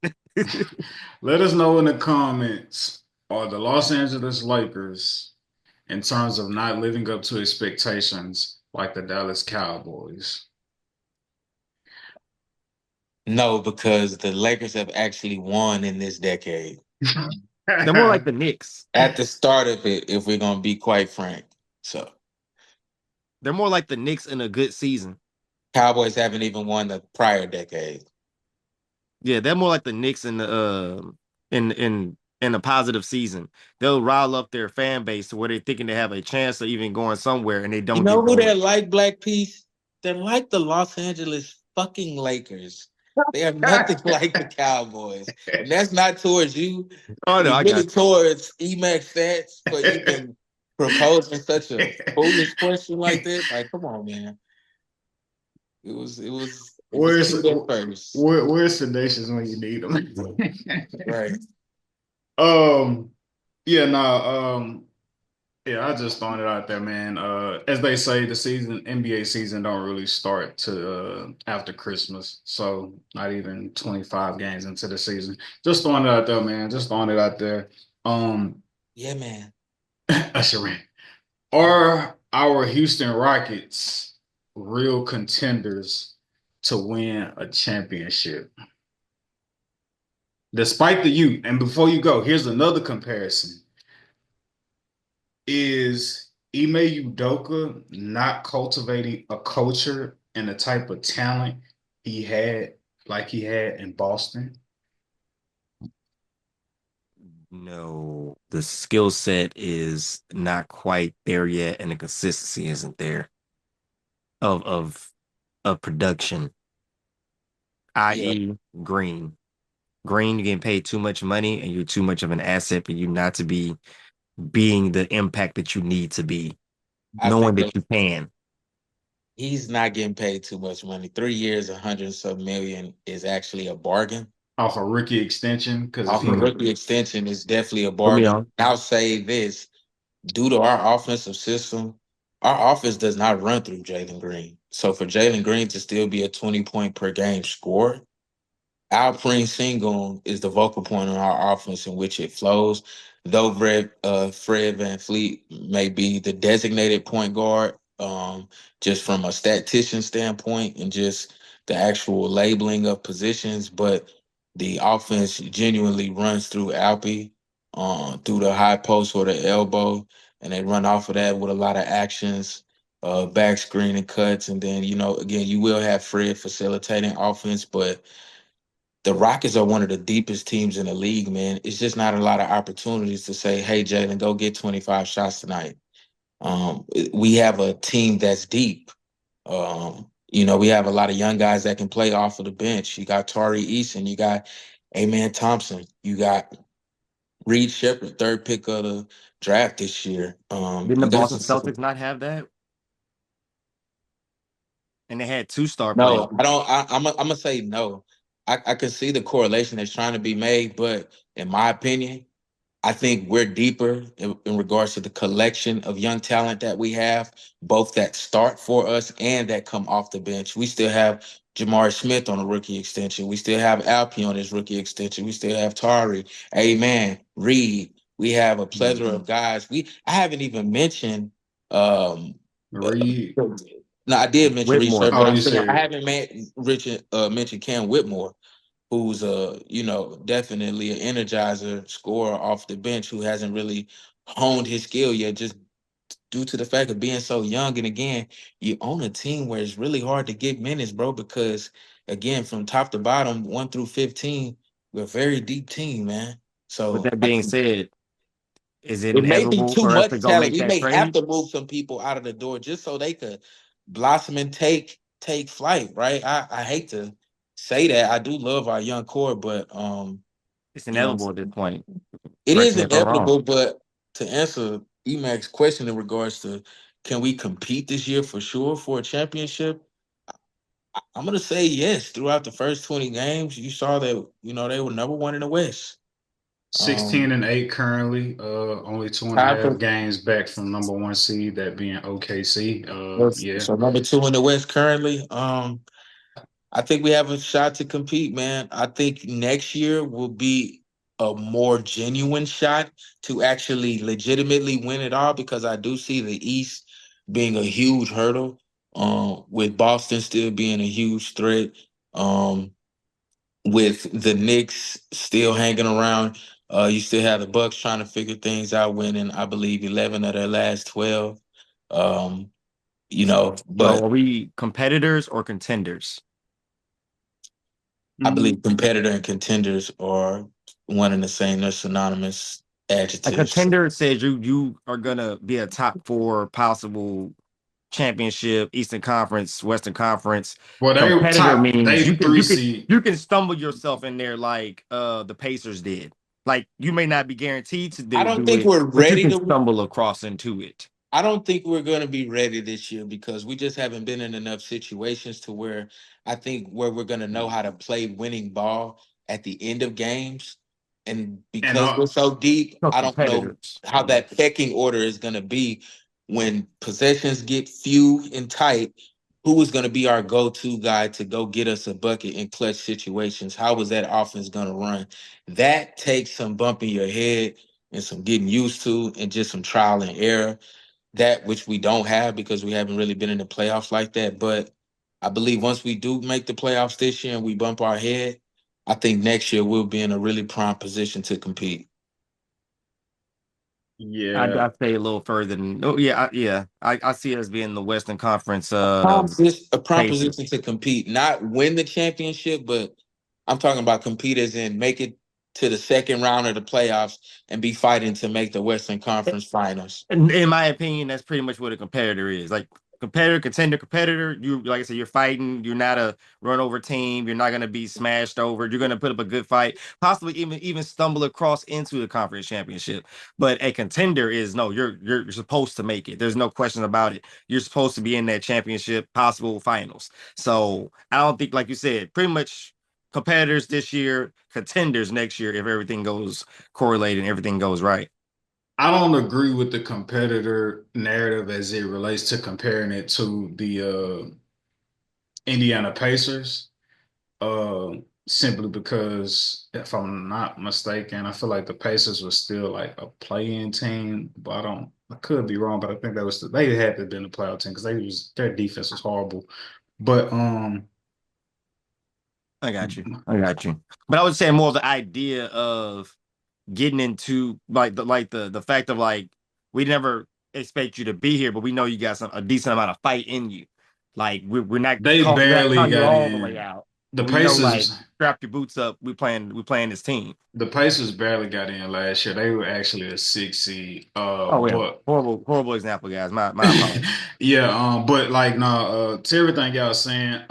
Let us know in the comments, are the Los Angeles Lakers, in terms of not living up to expectations, like the Dallas Cowboys? No, because the Lakers have actually won in this decade. They're more like the Knicks. At the start of it, if we're gonna be quite frank. So They're more like the Knicks in a good season. Cowboys haven't even won the prior decade. Yeah, they're more like the Knicks in the in a positive season. They'll rile up their fan base to where they're thinking they have a chance of even going somewhere and they You don't know get who they're going. like, Black Peace? They're like the Los Angeles fucking Lakers. They are nothing like the Cowboys. And that's not towards you. Oh no, It's I really got towards Emax Stats for even proposing such a foolish question like this. Like, come on, man. It was Where's cute at first. where's Sedacious when you need them? Right. um, yeah, nah, yeah, I just throwing it out there, man. As they say, the NBA season don't really start to after Christmas, so not even 25 games into the season. Just throwing it out there, man. Just throwing it out there. Um, Yeah, man. Usher in. Are our Houston Rockets real contenders to win a championship? Despite the youth, and before you go, here's another comparison. Is Ime Udoka not cultivating a culture and the type of talent he had, like he had in Boston? no. The skill set is not quite there yet, and the consistency isn't there of of production, Yeah. i.e., Green. Green, you're getting paid too much money and you're too much of an asset for you not to be being the impact that you need to be, I knowing think that you can. he's not getting paid too much money. 3 years, 100 some million is actually a bargain. Off a rookie extension? Because if Off he a could, rookie extension is definitely a Put me bargain. on. I'll say this, due to our offensive system, our offense does not run through Jalen Green. So for Jalen Green to still be a 20-point per game scorer, Alperen Sengun is the vocal point on our offense in which it flows. Though Fred Van Fleet may be the designated point guard, just from a statistician standpoint and just the actual labeling of positions, but the offense genuinely runs through Alpi, through the high post or the elbow, and they run off of that with a lot of actions, back screen and cuts, and then again you will have Fred facilitating offense, but the Rockets are one of the deepest teams in the league, man. It's just not a lot of opportunities to say, hey, Jalen, go get 25 shots tonight. We have a team that's deep. We have a lot of young guys that can play off of the bench. You got Tari Eason, you got Amen Thompson, you got Reed Shepard, third pick of the draft this year. Didn't the You got Boston some. Celtics not have that? And they had two-star players. No, I don't. I'm gonna say no. I can see the correlation that's trying to be made, but in my opinion, I think we're deeper in regards to the collection of young talent that we have, both that start for us and that come off the bench. We still have Jamar Smith on a rookie extension. We still have Alpi on his rookie extension. We still have Tari, Amen, Reed. We have a plethora of guys. I haven't even mentioned Reed. no, I did mention Reed Whitmore. Shepard, but Oh, I'm you saying I said haven't mentioned Cam Whitmore, who's definitely an energizer scorer off the bench who hasn't really honed his skill yet, just due to the fact of being so young. And again, you own a team where it's really hard to get minutes, bro, because again, from top to bottom, 1 through 15, we're a very deep team, man. With So that being said, is it it may be inevitable too for us to much go talent. make We that may have trade? to move some people out of the door just so they could blossom and take flight, right? I hate to say that. I do love our young core, but It's you know, inevitable at this point. it Correct is me if I'm wrong. inevitable. But to answer Emac's question in regards to can we compete this year for sure for a championship? I'm gonna say yes. Throughout the first 20 games, you saw that they were number one in the West. 16 Um, and 8 currently, only two and a time half for games back from number one seed, that being OKC. Yeah. so number two in the West currently. I think we have a shot to compete, man. I think next year will be a more genuine shot to actually legitimately win it all because I do see the East being a huge hurdle, with Boston still being a huge threat, with the Knicks still hanging around. You still have the Bucks trying to figure things out, winning, I believe, 11 of their last 12. Um, So but are we competitors or contenders? I Mm, believe competitor and contenders are one and the same. They're synonymous A adjectives. contender says you are gonna be a top four possible championship, Eastern Conference, Western Conference. well, Competitor means they three seed. you can stumble yourself in there like the Pacers did. Like you may not be guaranteed to I don't do think it, we're but you ready can to. stumble across into it. I don't think we're going to be ready this year because we just haven't been in enough situations to where I think where we're going to know how to play winning ball at the end of games. And And because we're so deep, So I don't know competitors. how that pecking order is going to be when possessions get few and tight. Who is going to be our go-to guy to go get us a bucket in clutch situations? How is that offense going to run? That takes some bumping your head and some getting used to and just some trial and error, that which we don't have because we haven't really been in the playoffs like that. But I believe once we do make the playoffs this year and we bump our head, I think next year we'll be in a really prime position to compete. yeah, I say a little further than yeah. I see us being the Western Conference A prime Pacers. position to compete, not win the championship, but I'm talking about compete as in make it to the second round of the playoffs and be fighting to make the Western Conference Finals. In my opinion, that's pretty much what a competitor is. Like competitor, contender, competitor. You like I said, you're fighting. You're not a run over team. You're not going to be smashed over. You're going to put up a good fight. Possibly even stumble across into the conference championship. But a contender is no. You're supposed to make it. There's no question about it. You're supposed to be in that championship, possible finals. So I don't think, like you said, pretty much competitors this year, contenders next year if everything goes correlated and everything goes right. I don't agree with the competitor narrative as it relates to comparing it to the Indiana Pacers. Uh, Simply because if I'm not mistaken, I feel like the Pacers was still like a play-in team, but I could be wrong, but I think they had to be in the playoff team because their defense was horrible. But I got you. I got you. But I would say more of the idea of getting into the fact of like we never expect you to be here, but we know you got a decent amount of fight in you. Like they we're not barely calling you got all the way in. out, The but we know like Pacers, strap your boots up. We playing this team. the Pacers barely got in last year. They were actually a six seed. Oh yeah, But horrible example, guys. My apologies. yeah, but like no, to everything y'all saying,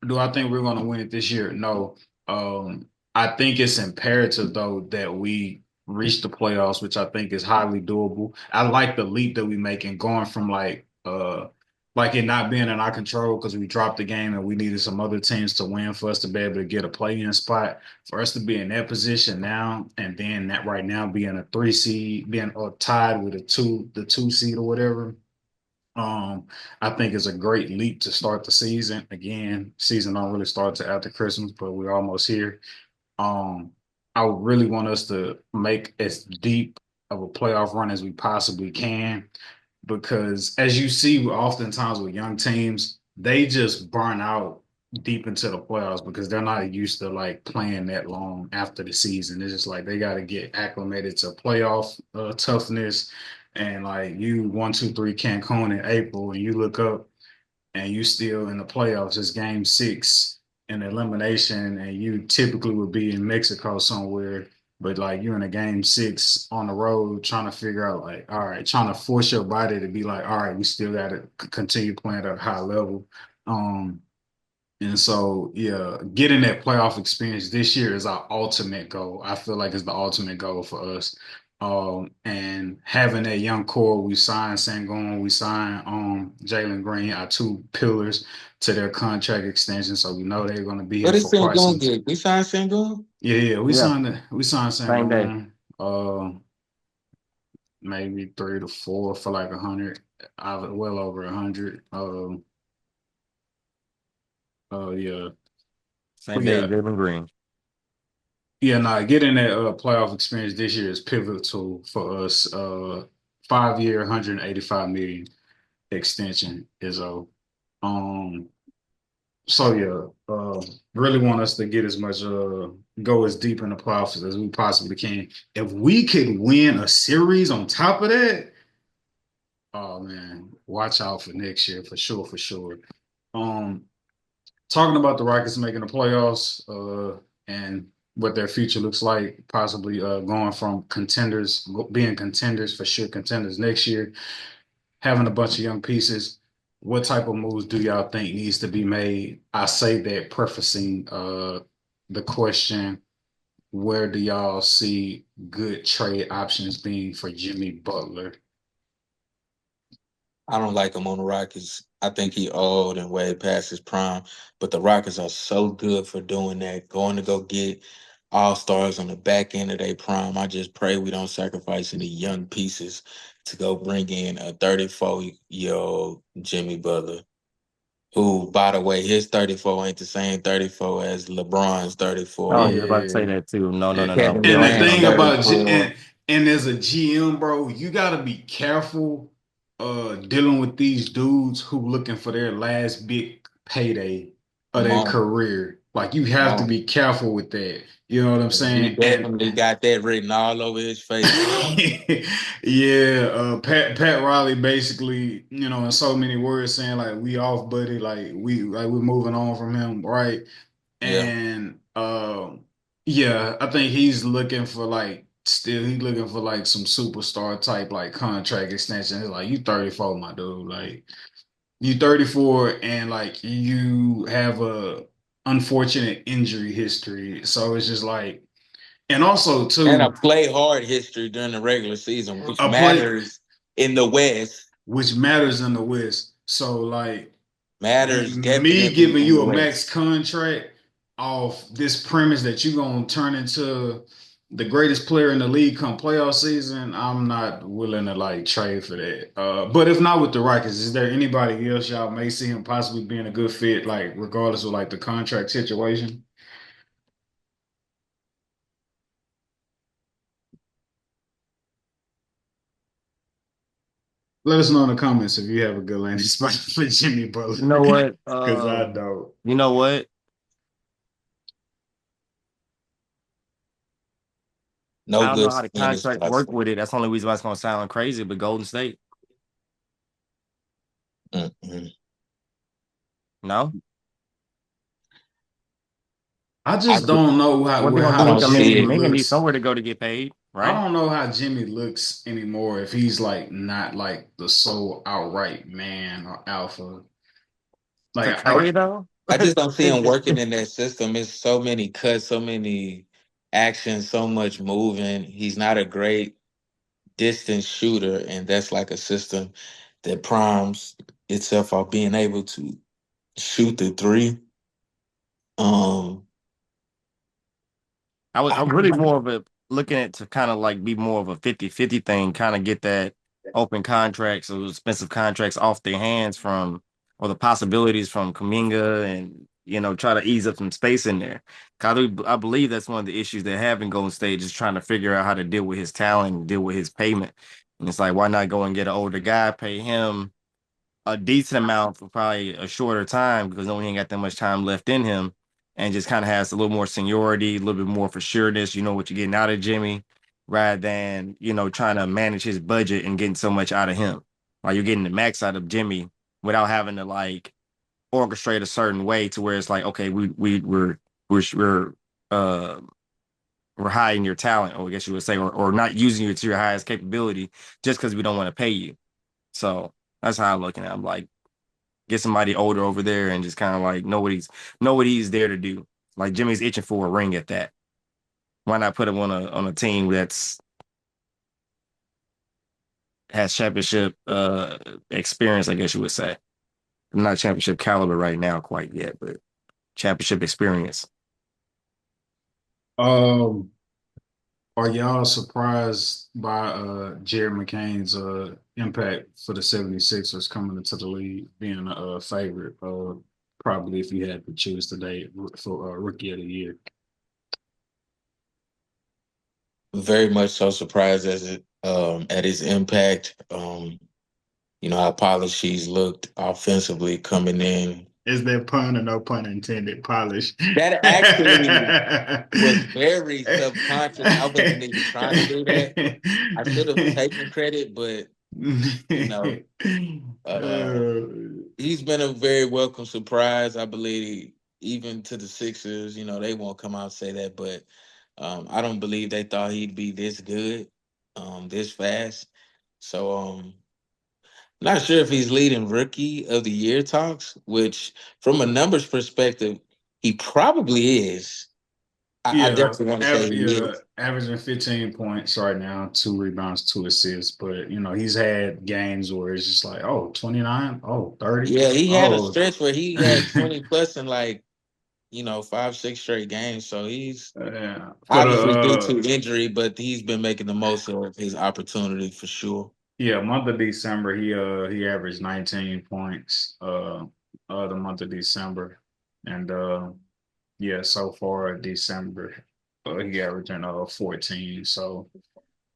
do I think we're gonna win it this year? No. I think it's imperative though that we reach the playoffs, which I think is highly doable. I like the leap that we make and going from like it not being in our control because we dropped the game and we needed some other teams to win for us to be able to get a play-in spot. For us to be in that position now, and then that right now being a three seed, being tied with the two seed or whatever. I think it's a great leap to start the season. Again, season don't really start to after Christmas, but we're almost here. Um, I would really want us to make as deep of a playoff run as we possibly can because as you see oftentimes with young teams, they just burn out deep into the playoffs because they're not used to like playing that long after the season. It's just like they got to get acclimated to playoff toughness and like you 1, 2, 3 Cancun in April and you look up and you still in the playoffs. It's game six in elimination, and you typically would be in Mexico somewhere, but like you're in a game six on the road trying to figure out like, all right, trying to force your body to be like, all right, we still got to continue playing at a high level. Um, and so, yeah, getting that playoff experience this year is our ultimate goal. I feel like it's the ultimate goal for us. And having that young core, we signed Sangoon, we signed Jalen Green, our two pillars to their contract extension. So we know they're going to be What here is for quite Sengun some. get? We signed Sengun? Yeah, yeah, Yeah, we signed same day. Sangoon, maybe 3 to 4 for like 100, well over 100. Yeah, but Same day, yeah. Jalen Green. Yeah, nah, getting that playoff experience this year is pivotal for us. 5 year, 185 million extension is a so yeah, really want us to get as much go as deep in the playoffs as we possibly can. If we could win a series on top of that, oh man, watch out for next year for sure, for sure. Um, Talking about the Rockets making the playoffs, and what their future looks like, possibly going from contenders, being contenders for sure, contenders next year, having a bunch of young pieces. What type of moves do y'all think needs to be made? I say that prefacing the question, where do y'all see good trade options being for Jimmy Butler? I don't like him on the Rockets. I think he old and way past his prime. But the Rockets are so good for doing that, going to go get all stars on the back end of their prime. I just pray we don't sacrifice any young pieces to go bring in a 34-year-old Jimmy Butler, who, by the way, his 34 ain't the same 34 as LeBron's Oh, 34, you're about to say Yeah. that too. No, no, And no, no. Kevin We and don't the see no Durant's thing Butler. about 34. and as a GM, bro, you gotta be careful dealing with these dudes who looking for their last big payday of Come their on, career. Like you come have to on. be careful with that. You know what I'm He saying? And definitely got that written all over his face. yeah, Pat Riley basically, in so many words saying like we off, buddy, we're moving on from him, right? Yeah. And yeah, I think he's looking for he's looking for like some superstar type like contract extension. He's like, you 34, my dude. Like you 34 and like you have a unfortunate injury history. So it's just like, and also And a too, play hard history during the regular season, which a play matters in the West, which matters in the West. So like matters me definitely giving in the you a max West. contract off this premise that you're gonna turn into the greatest player in the league come playoff season, I'm not willing to like trade for that. But if not with the Rockets, is there anybody else y'all may see him possibly being a good fit, like regardless of like the contract situation? Let us know in the comments if you have a good landing spot for Jimmy Butler, You know what? because I don't. You know what? I No don't know good how the landing contracts spots. work with it. That's the only reason why it's gonna sound crazy. But Golden State, Mm-mm. no. I I, just don't know What they gonna I do how with? don't I mean, Jimmy see it. Kaminga needs looks. somewhere to go to get paid, I right? don't know how Jimmy looks anymore if he's like not like the sole outright man or alpha. To Like Curry though. I just don't see him working in that system. It's so many cuts, so many actions, so much moving. He's not a great distance shooter, and that's like a system that primes itself off being able to shoot the three. Um, I'm really more of a looking at to kind of like be more of a 50-50 thing, kind of get that open contracts or expensive contracts off their hands from or the possibilities from Kaminga and try to ease up some space in there. 'Cause I believe that's one of the issues they have in Golden State is trying to figure out how to deal with his talent and deal with his payment. And it's like, why not go and get an older guy, pay him a decent amount for probably a shorter time because no one ain't got that much time left in him and just kind of has a little more seniority, a little bit more for sureness. You know what you're getting out of Jimmy rather than, trying to manage his budget and getting so much out of him. While you're getting the max out of Jimmy without having to like orchestrate a certain way to where it's like, okay, we're uh we're hiding your talent, or I guess you would say, or not using you to your highest capability just because we don't want to pay you. So that's how I'm looking at it. I'm like, get somebody older over there and just kind of like know what he's there to do. Like Jimmy's itching for a ring at that. Why not put him on a team that's has championship experience, I guess you would say. Not championship caliber right now quite yet, but championship experience. Um, are y'all surprised by Jared McCain's impact for the 76ers coming into the league, being a favorite? Probably if you had to choose today for rookie of the year. Very much so surprised as it at his impact. How polished he's looked offensively coming in. Is that pun or no pun intended? Polish. That actually was very subconscious. I wasn't even trying to do that. I should have taken credit, but you know, he's been a very welcome surprise. I believe even to the Sixers, they won't come out and say that, but I don't believe they thought he'd be this good, this fast. So not sure if he's leading rookie of the year talks, which from a numbers perspective, he probably is. I Yeah, definitely want to say he is. averaging 15 points right now, 2 rebounds, 2 assists. But, he's had games where it's just like, oh, 29, oh, 30. Yeah, he had a Oh, stretch where he had 20 plus in like, 5, 6 straight games. So he's yeah. For obviously due the to injury, but he's been making the most of his opportunity for sure. month of December, he averaged 19 points the month of December. And yeah, so far December, he averaging 14. So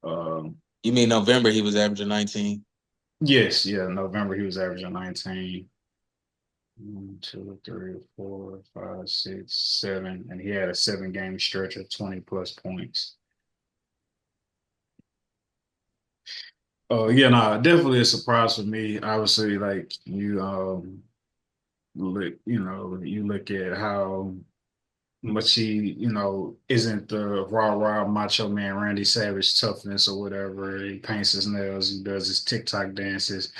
um You mean November he was averaging 19? yes, yeah, November he was averaging 19. 1, 2, 3, 4, 5, 6, 7, and he had a 7 game stretch of 20 plus points. Oh yeah, no, definitely a surprise for me. Obviously, like you look at how much he, isn't the rah macho man Randy Savage toughness or whatever. He paints his nails, he does his TikTok dances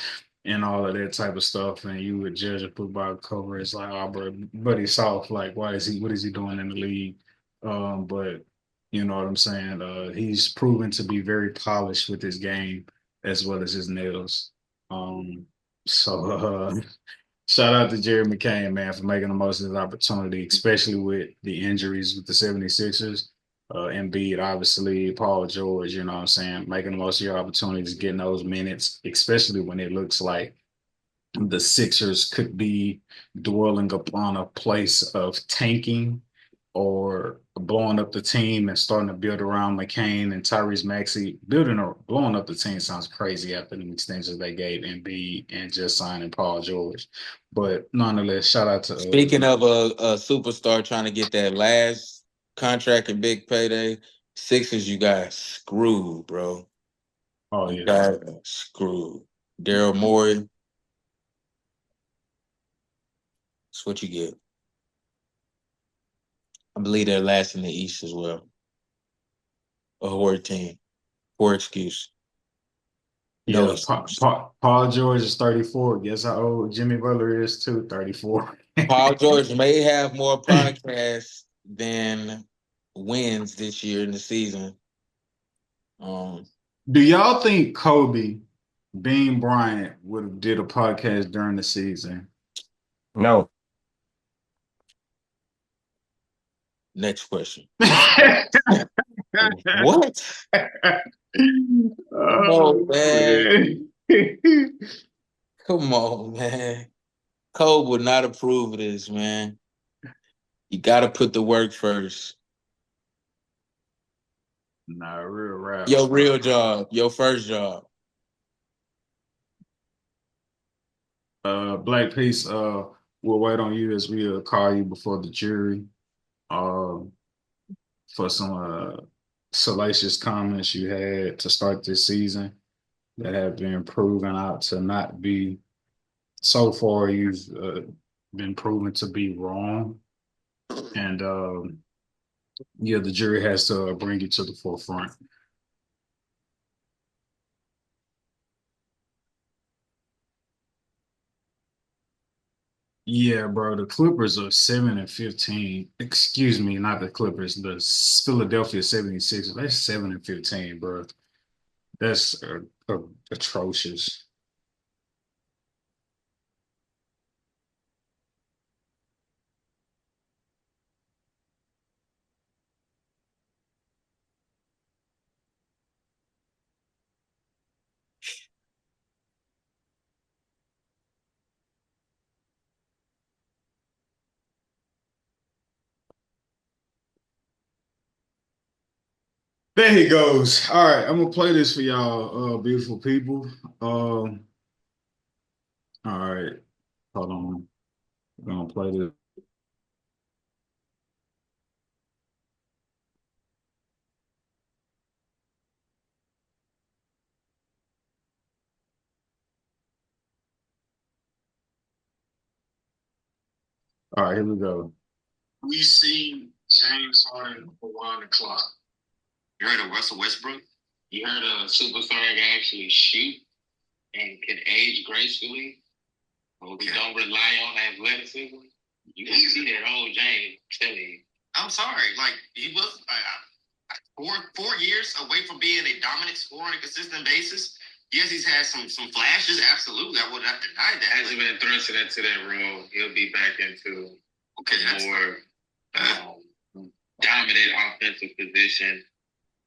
and all of that type of stuff. And you would judge a book by cover. It's like, oh, but he's soft. Like, what is he doing in the league? But you know what I'm saying? He's proven to be very polished with his game as well as his nails. Um, so shout out to Jerry McCain, man, for making the most of his opportunity, especially with the injuries with the 76ers. Embiid, obviously, Paul George, you know what I'm saying, making the most of your opportunities, getting those minutes, especially when it looks like the Sixers could be dwelling upon a place of tanking or blowing up the team and starting to build around McCain and Tyrese Maxey. Building or blowing up the team sounds crazy after the extensions they gave Embiid and just signing Paul George. But nonetheless, shout out to Speaking of a superstar trying to get that last contract and big payday, Sixers, you got screwed, bro. oh You yeah. got screwed. Daryl Morey, that's what you get. I believe they're last in the East as well. A horrid team. Poor excuse. No Yeah, excuse. Paul George is 34. Guess how old Jimmy Butler is too? 34. Paul George may have more podcasts than wins this year in the season. Do y'all think Kobe Bean Bryant would have did a podcast during the season? No. Next question. What? What? Oh, man. Come on, man. Cole would not approve of this, man. You got to put the work first. Nah, real rap. Your real job, your first job. Black Peace, we'll wait on you as we call you before the jury for some salacious comments you had to start this season that have been proven out to not be so far you've been proven to be wrong. And yeah, the jury has to bring it to the forefront. Yeah, bro, the Clippers are 7-15. Excuse me, not the Clippers, the Philadelphia 76ers. They're 7-15, bro. That's atrocious. There he goes. All right, I'm gonna play this for y'all, beautiful people. All right, hold on. We're gonna play this. All right, here we go. We see James Harden around the clock. You heard of Russell Westbrook? You heard of a superstar that can actually shoot and can age gracefully? Okay. We don't rely on athleticism. You can see that old James telling you. I'm sorry, like he was 4 years away from being a dominant scorer on a consistent basis. Yes, he's had some flashes. Absolutely, I would not deny that. As he's been thrusted into that role, he'll be back into more dominant offensive position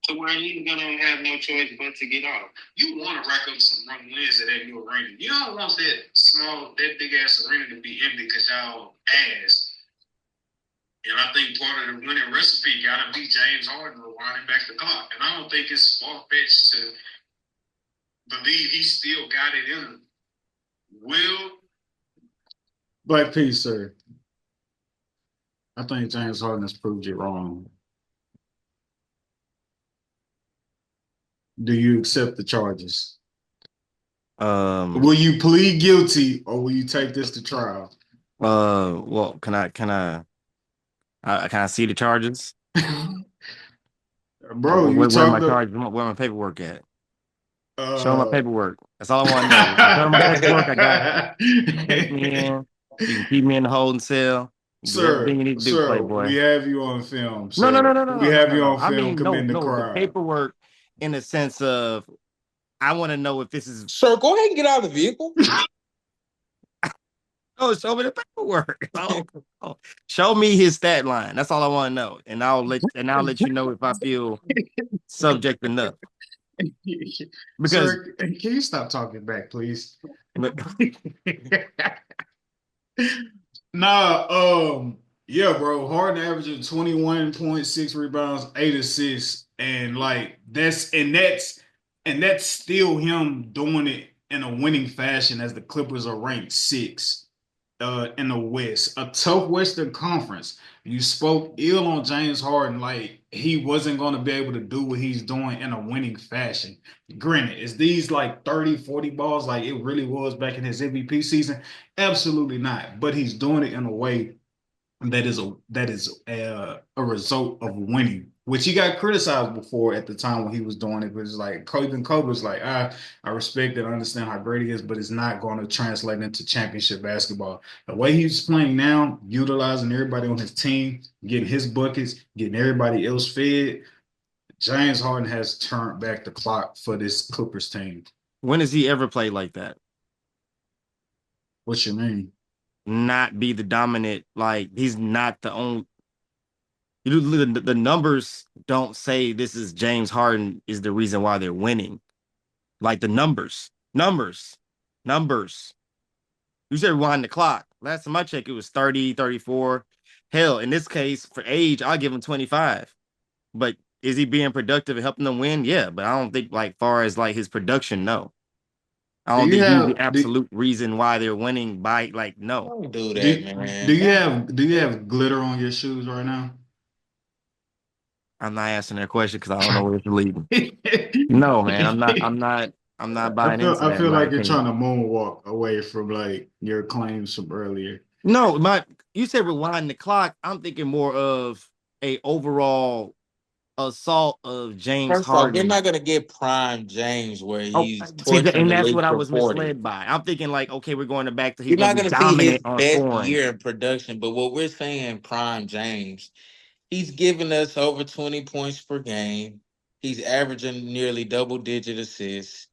to where he's gonna have no choice but to get off. You want to rack up some run wins at that new arena. You don't want that big ass arena to be empty because y'all ass. And I think part of the winning recipe gotta be James Harden rewinding back the clock. And I don't think it's far fetched to believe he still got it in him. Will Black Peace, sir. I think James Harden has proved you wrong. Do you accept the charges? Will you plead guilty or will you take this to trial? Well, can I see the charges? Bro, where my charges? Where my paperwork at? Show my paperwork. That's all I want to know. Show my paperwork. I got it. You can take me in. You can keep me in the holding cell. Do everything you need to do, Playboy. We have you on film. No. We have you on film committing the crime. The paperwork in the sense of I want to know if this is. Sir, go ahead and get out of the vehicle. Oh, show me the paperwork. Show me his stat line. That's all I want to know, and I'll let you know if I feel subject enough. Because sir, can you stop talking back, please? Yeah, bro. Harden averaging 21.6 rebounds, 8 assists, and that's still him doing it in a winning fashion as the Clippers are ranked 6th in the West, a tough Western Conference. You spoke ill on James Harden like he wasn't going to be able to do what he's doing in a winning fashion. Granted, is these like 30, 40 balls like it really was back in his MVP season? Absolutely not. But he's doing it in a way that is a result of winning, which he got criticized before at the time when he was doing it. But it's like Kobe was like, I respect and understand how great he is, but it's not going to translate into championship basketball. The way he's playing now, utilizing everybody on his team, getting his buckets, getting everybody else fed, James Harden has turned back the clock for this Clippers team. When has he ever played like that? What you mean? Not be the dominant, like he's not the only. The numbers don't say this is James Harden is the reason why they're winning. Like the numbers. You said rewind the clock. Last time I checked, it was 30, 34. Hell, in this case, for age, I'll give him 25. But is he being productive and helping them win? Yeah, but I don't think like far as like his production, no. I don't think he's the absolute reason why they're winning by like no. Don't do that, man. Do you have glitter on your shoes right now? I'm not answering that question because I don't know where it's leading. No, man, I'm not buying into that. I feel like you're trying to moonwalk away from like your claims from earlier. No, you said rewind the clock. I'm thinking more of a overall assault of James First off, you're Harden. not gonna get prime James where Oh, he's see, torching and the that's league what I for was 40. misled by. I'm thinking like, okay, we're going back to he's You're going not to be gonna see his dominant on best scoring. year in production, but what we're saying, prime James, he's giving us over 20 points per game. He's averaging nearly double-digit assists,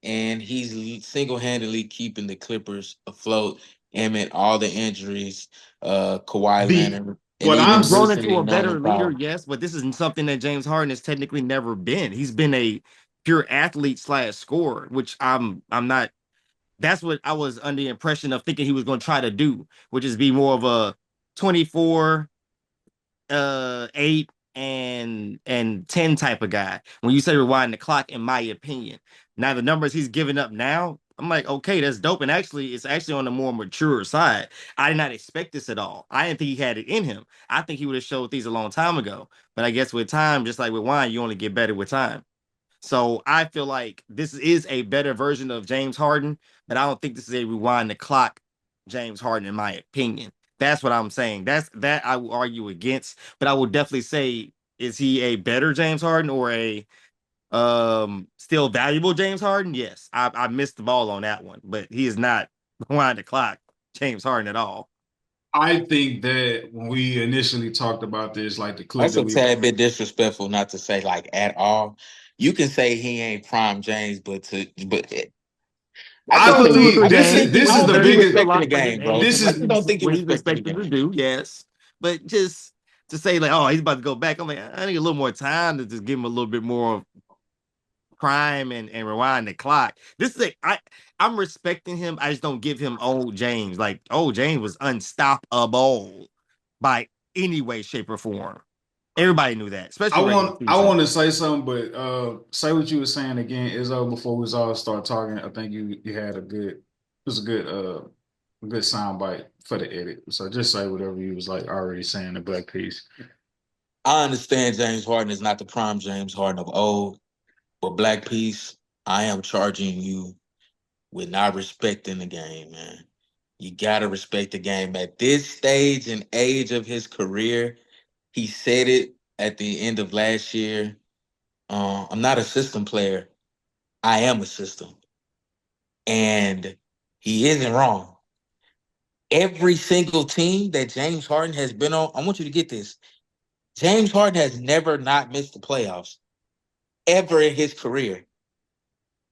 and he's single-handedly keeping the Clippers afloat amid all the injuries, Kawhi The Leonard, and what He's I'm even grown s- into recently a better Norman leader, Powell. yes, but this is something that James Harden has technically never been. He's been a pure athlete slash scorer, which I'm not. That's what I was under the impression of thinking he was going to try to do, which is be more of a 24 8 and 10 type of guy. When you say rewind the clock, in my opinion. Now the numbers he's giving up now, I'm like, okay, that's dope. And actually, it's actually on the more mature side. I did not expect this at all. I didn't think he had it in him. I think he would have showed these a long time ago. But I guess with time, just like with wine, you only get better with time. So I feel like this is a better version of James Harden, but I don't think this is a rewind the clock James Harden, in my opinion. That's what I'm saying. That I will argue against, but I would definitely say, is he a better James Harden or a still valuable James Harden? Yes. I missed the ball on that one, but he is not rewind the clock James Harden at all. I think that when we initially talked about this, like the clip That's that a we tad bit disrespectful, not to say like at all. You can say he ain't prime James, but I No, to a believe I certain just extent, think this I is don't the think there you're is a biggest. respecting the lot of his game, bro. age This and what I is just he's don't think you're what he's respecting the expected to game. do. Yes, but just to say like, oh, he's about to go back. I'm like, I need a little more time to just give him a little bit more prime and rewind the clock. This is I'm respecting him. I just don't give him old James. Like old James was unstoppable by any way, shape, or form. Everybody knew that, especially regular I season. want to say something, but say what you were saying again, Izzo, before we all start talking. I think you had it was a good sound bite for the edit. So just say whatever you was like already saying the Black Piece. I understand James Harden is not the prime James Harden of old, but Black Peace, I am charging you with not respecting the game, man. You gotta respect the game at this stage and age of his career. He said it at the end of last year. I'm not a system player. I am a system, and he isn't wrong. Every single team that James Harden has been on, I want you to get this. James Harden has never not missed the playoffs ever in his career.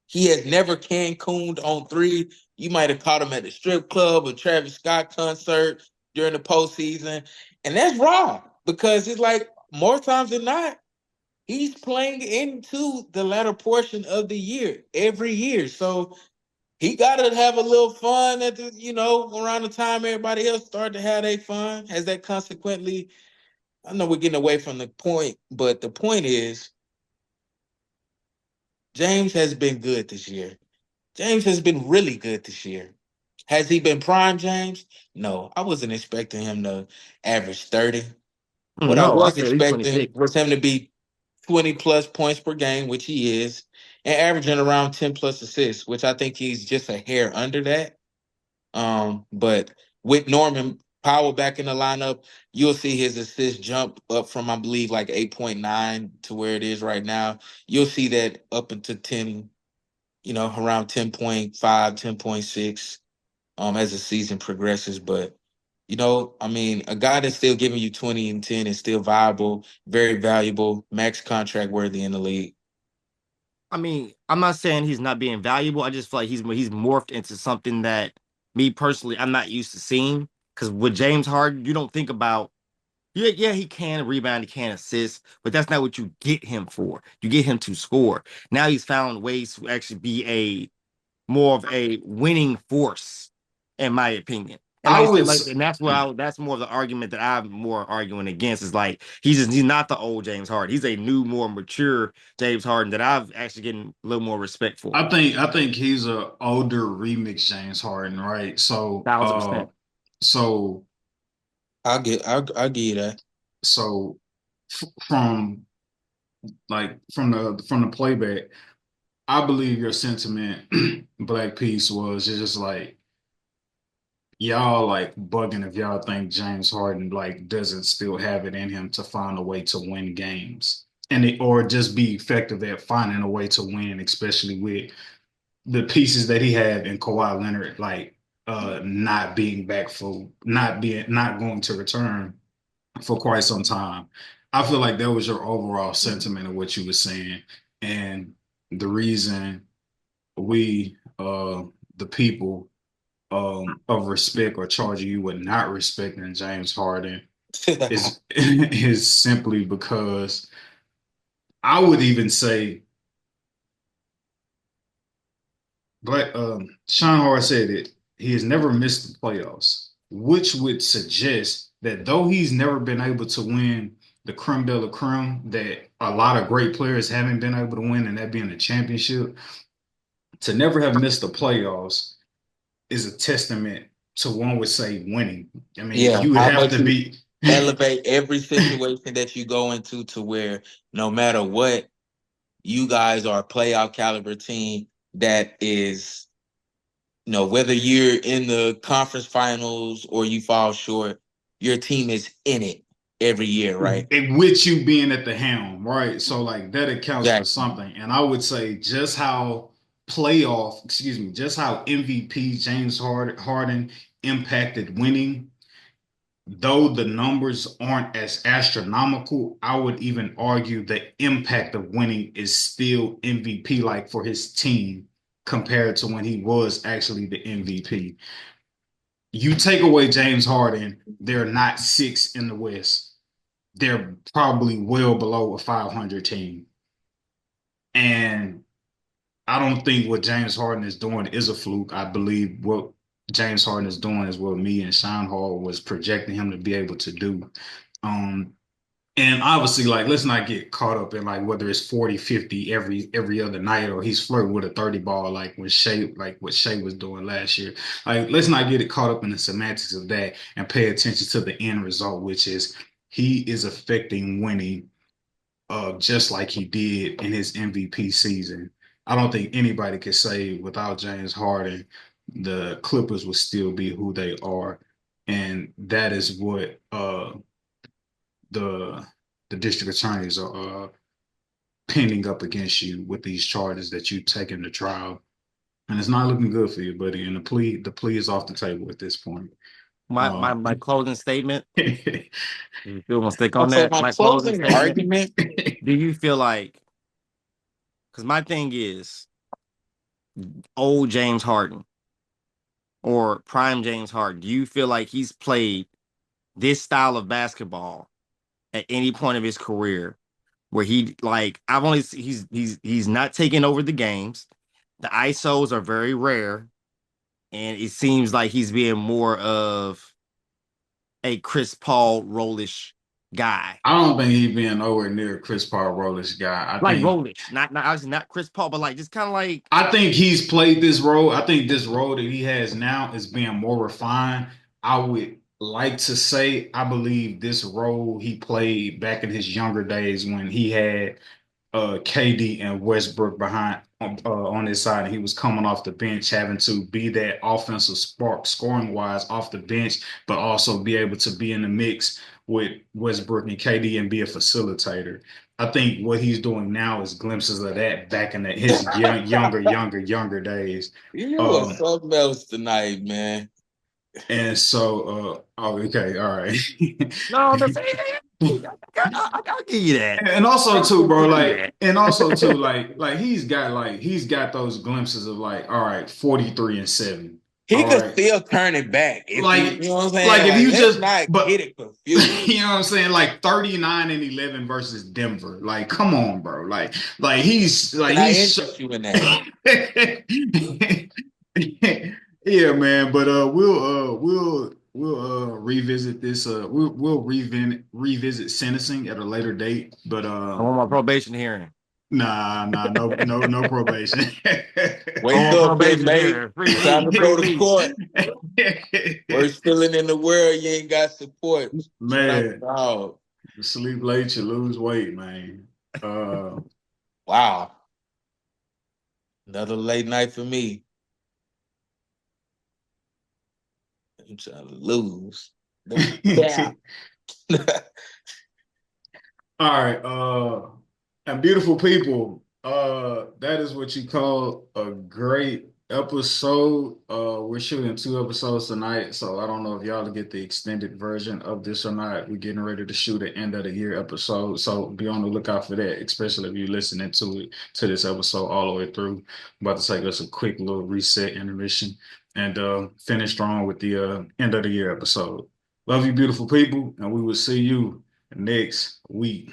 He has never Cancuned on three. You might have caught him at the strip club or Travis Scott concert during the postseason. And that's raw because it's like more times than not, he's playing into the latter portion of the year every year. So he got to have a little fun at the, around the time everybody else started to have their fun. Has that consequently, I know we're getting away from the point, but the point is James has been good this year. James has been really good this year. Has he been prime James? No, I wasn't expecting him to average 30. What I No, I was said at least expecting 26. was him to be 20 plus points per game, which he is, and averaging around 10 plus assists, which I think he's just a hair under that. But with Norman Powell back in the lineup, you'll see his assist jump up from, I believe, like 8.9 to where it is right now. You'll see that up into 10, around 10.5, 10.6, as the season progresses. But, I mean, a guy that's still giving you 20 and 10 is still viable, very valuable, max contract worthy in the league. I mean, I'm not saying he's not being valuable. I just feel like he's morphed into something that me personally I'm not used to seeing. Because with James Harden, you don't think about yeah, he can rebound, he can assist, but that's not what you get him for. You get him to score. Now he's found ways to actually be a more of a winning force, in my opinion. And I like I said, was and that's more of the argument that I'm more arguing against is like he's not the old James Harden. He's a new, more mature James Harden that I've actually getting a little more respect for. I think he's a older remix James Harden, right? 1,000%. So I'll give you that. so from from the playback, I believe your sentiment, Black Peace, was just like y'all like bugging if y'all think James Harden like doesn't still have it in him to find a way to win games or just be effective at finding a way to win, especially with the pieces that he had in Kawhi Leonard, like not being back for not going to return for quite some time. I feel like that was your overall sentiment of what you were saying, and the reason we the people of respect or charging you with not respecting James Harden is is simply because I would even say But Sean Hart said it. He has never missed the playoffs, which would suggest that though he's never been able to win the creme de la creme that a lot of great players haven't been able to win, and that being a championship, to never have missed the playoffs is a testament to one would say winning. I mean, Yeah, you would how have much to you be. elevate every situation that you go into to where no matter what, you guys are a playoff caliber team that is, whether you're in the conference finals or you fall short, your team is in it every year, right? And with you being at the helm, right? So like that accounts for Exactly. something. And I would say just how MVP James Harden impacted winning, though the numbers aren't as astronomical, I would even argue the impact of winning is still MVP like for his team compared to when he was actually the MVP. You take away James Harden, they're not six in the West, they're probably well below a 500 team. And I don't think what James Harden is doing is a fluke. I believe what James Harden is doing is what me and Sean Hall was projecting him to be able to do. Um, and obviously, like, let's not get caught up in like whether it's 40, 50 every other night or he's flirting with a 30 ball like what Shea was doing last year. Like, let's not get it caught up in the semantics of that and pay attention to the end result, which is he is affecting winning just like he did in his MVP season. I don't think anybody could say without James Harden, the Clippers would still be who they are. And that is what the the district attorneys are pinning up against you with these charges that you take into trial. And it's not looking good for you, buddy. And the plea is off the table at this point. My Uh, my my closing statement. You feel want to stick on Okay, that? my My closing closing statement. argument. Do you feel like? Because my thing is, old James Harden or prime James Harden. Do you feel like he's played this style of basketball at any point of his career where I've only he's not taking over the games. The ISOs are very rare, and it seems like he's being more of a Chris Paul rollish guy. I don't think he's being nowhere near Chris Paul Rollish guy. Like rollish, not obviously not Chris Paul, but like just kind of like I think he's played this role. I think this role that he has now is being more refined. I would like to say I believe this role he played back in his younger days when he had KD and Westbrook behind on his side, and he was coming off the bench, having to be that offensive spark, scoring wise, off the bench, but also be able to be in the mix with Westbrook and KD and be a facilitator. I think what he's doing now is glimpses of that back in his younger days. You was Um, something else tonight, man. and so, oh, okay, all right. no, the I'll give you that. And also I'll too, bro, give you like, and also too, that. he's got those glimpses of like, all right, 43-7. He All could right. still turn it back if you Like, know what I'm saying. like if Like, you let's just not get but it confused. you know what I'm saying? Like 39-11 versus Denver. Like, come on, bro. Like he's like Can I he's interest you in that? yeah, man. But we'll revisit this. We'll revisit sentencing at a later date. But I want my probation hearing. nah, no probation. I Wake want up, probation inmate. hearing. Free Time me, to free go to me. court. Worst feeling in the world. You ain't got support. Straight like a Man, dog. you sleep late, you lose weight, man. Uh, Wow. Another late night for me. I'm trying to lose. Yeah. All right, and beautiful people, that is what you call a great episode. We're shooting 2 episodes tonight, so I don't know if y'all get the extended version of this or not. We're getting ready to shoot an end of the year episode, so be on the lookout for that, especially if you're listening to this episode all the way through. I'm about to take us a quick little reset intermission and finish strong with the end of the year episode. Love you, beautiful people, and we will see you next week.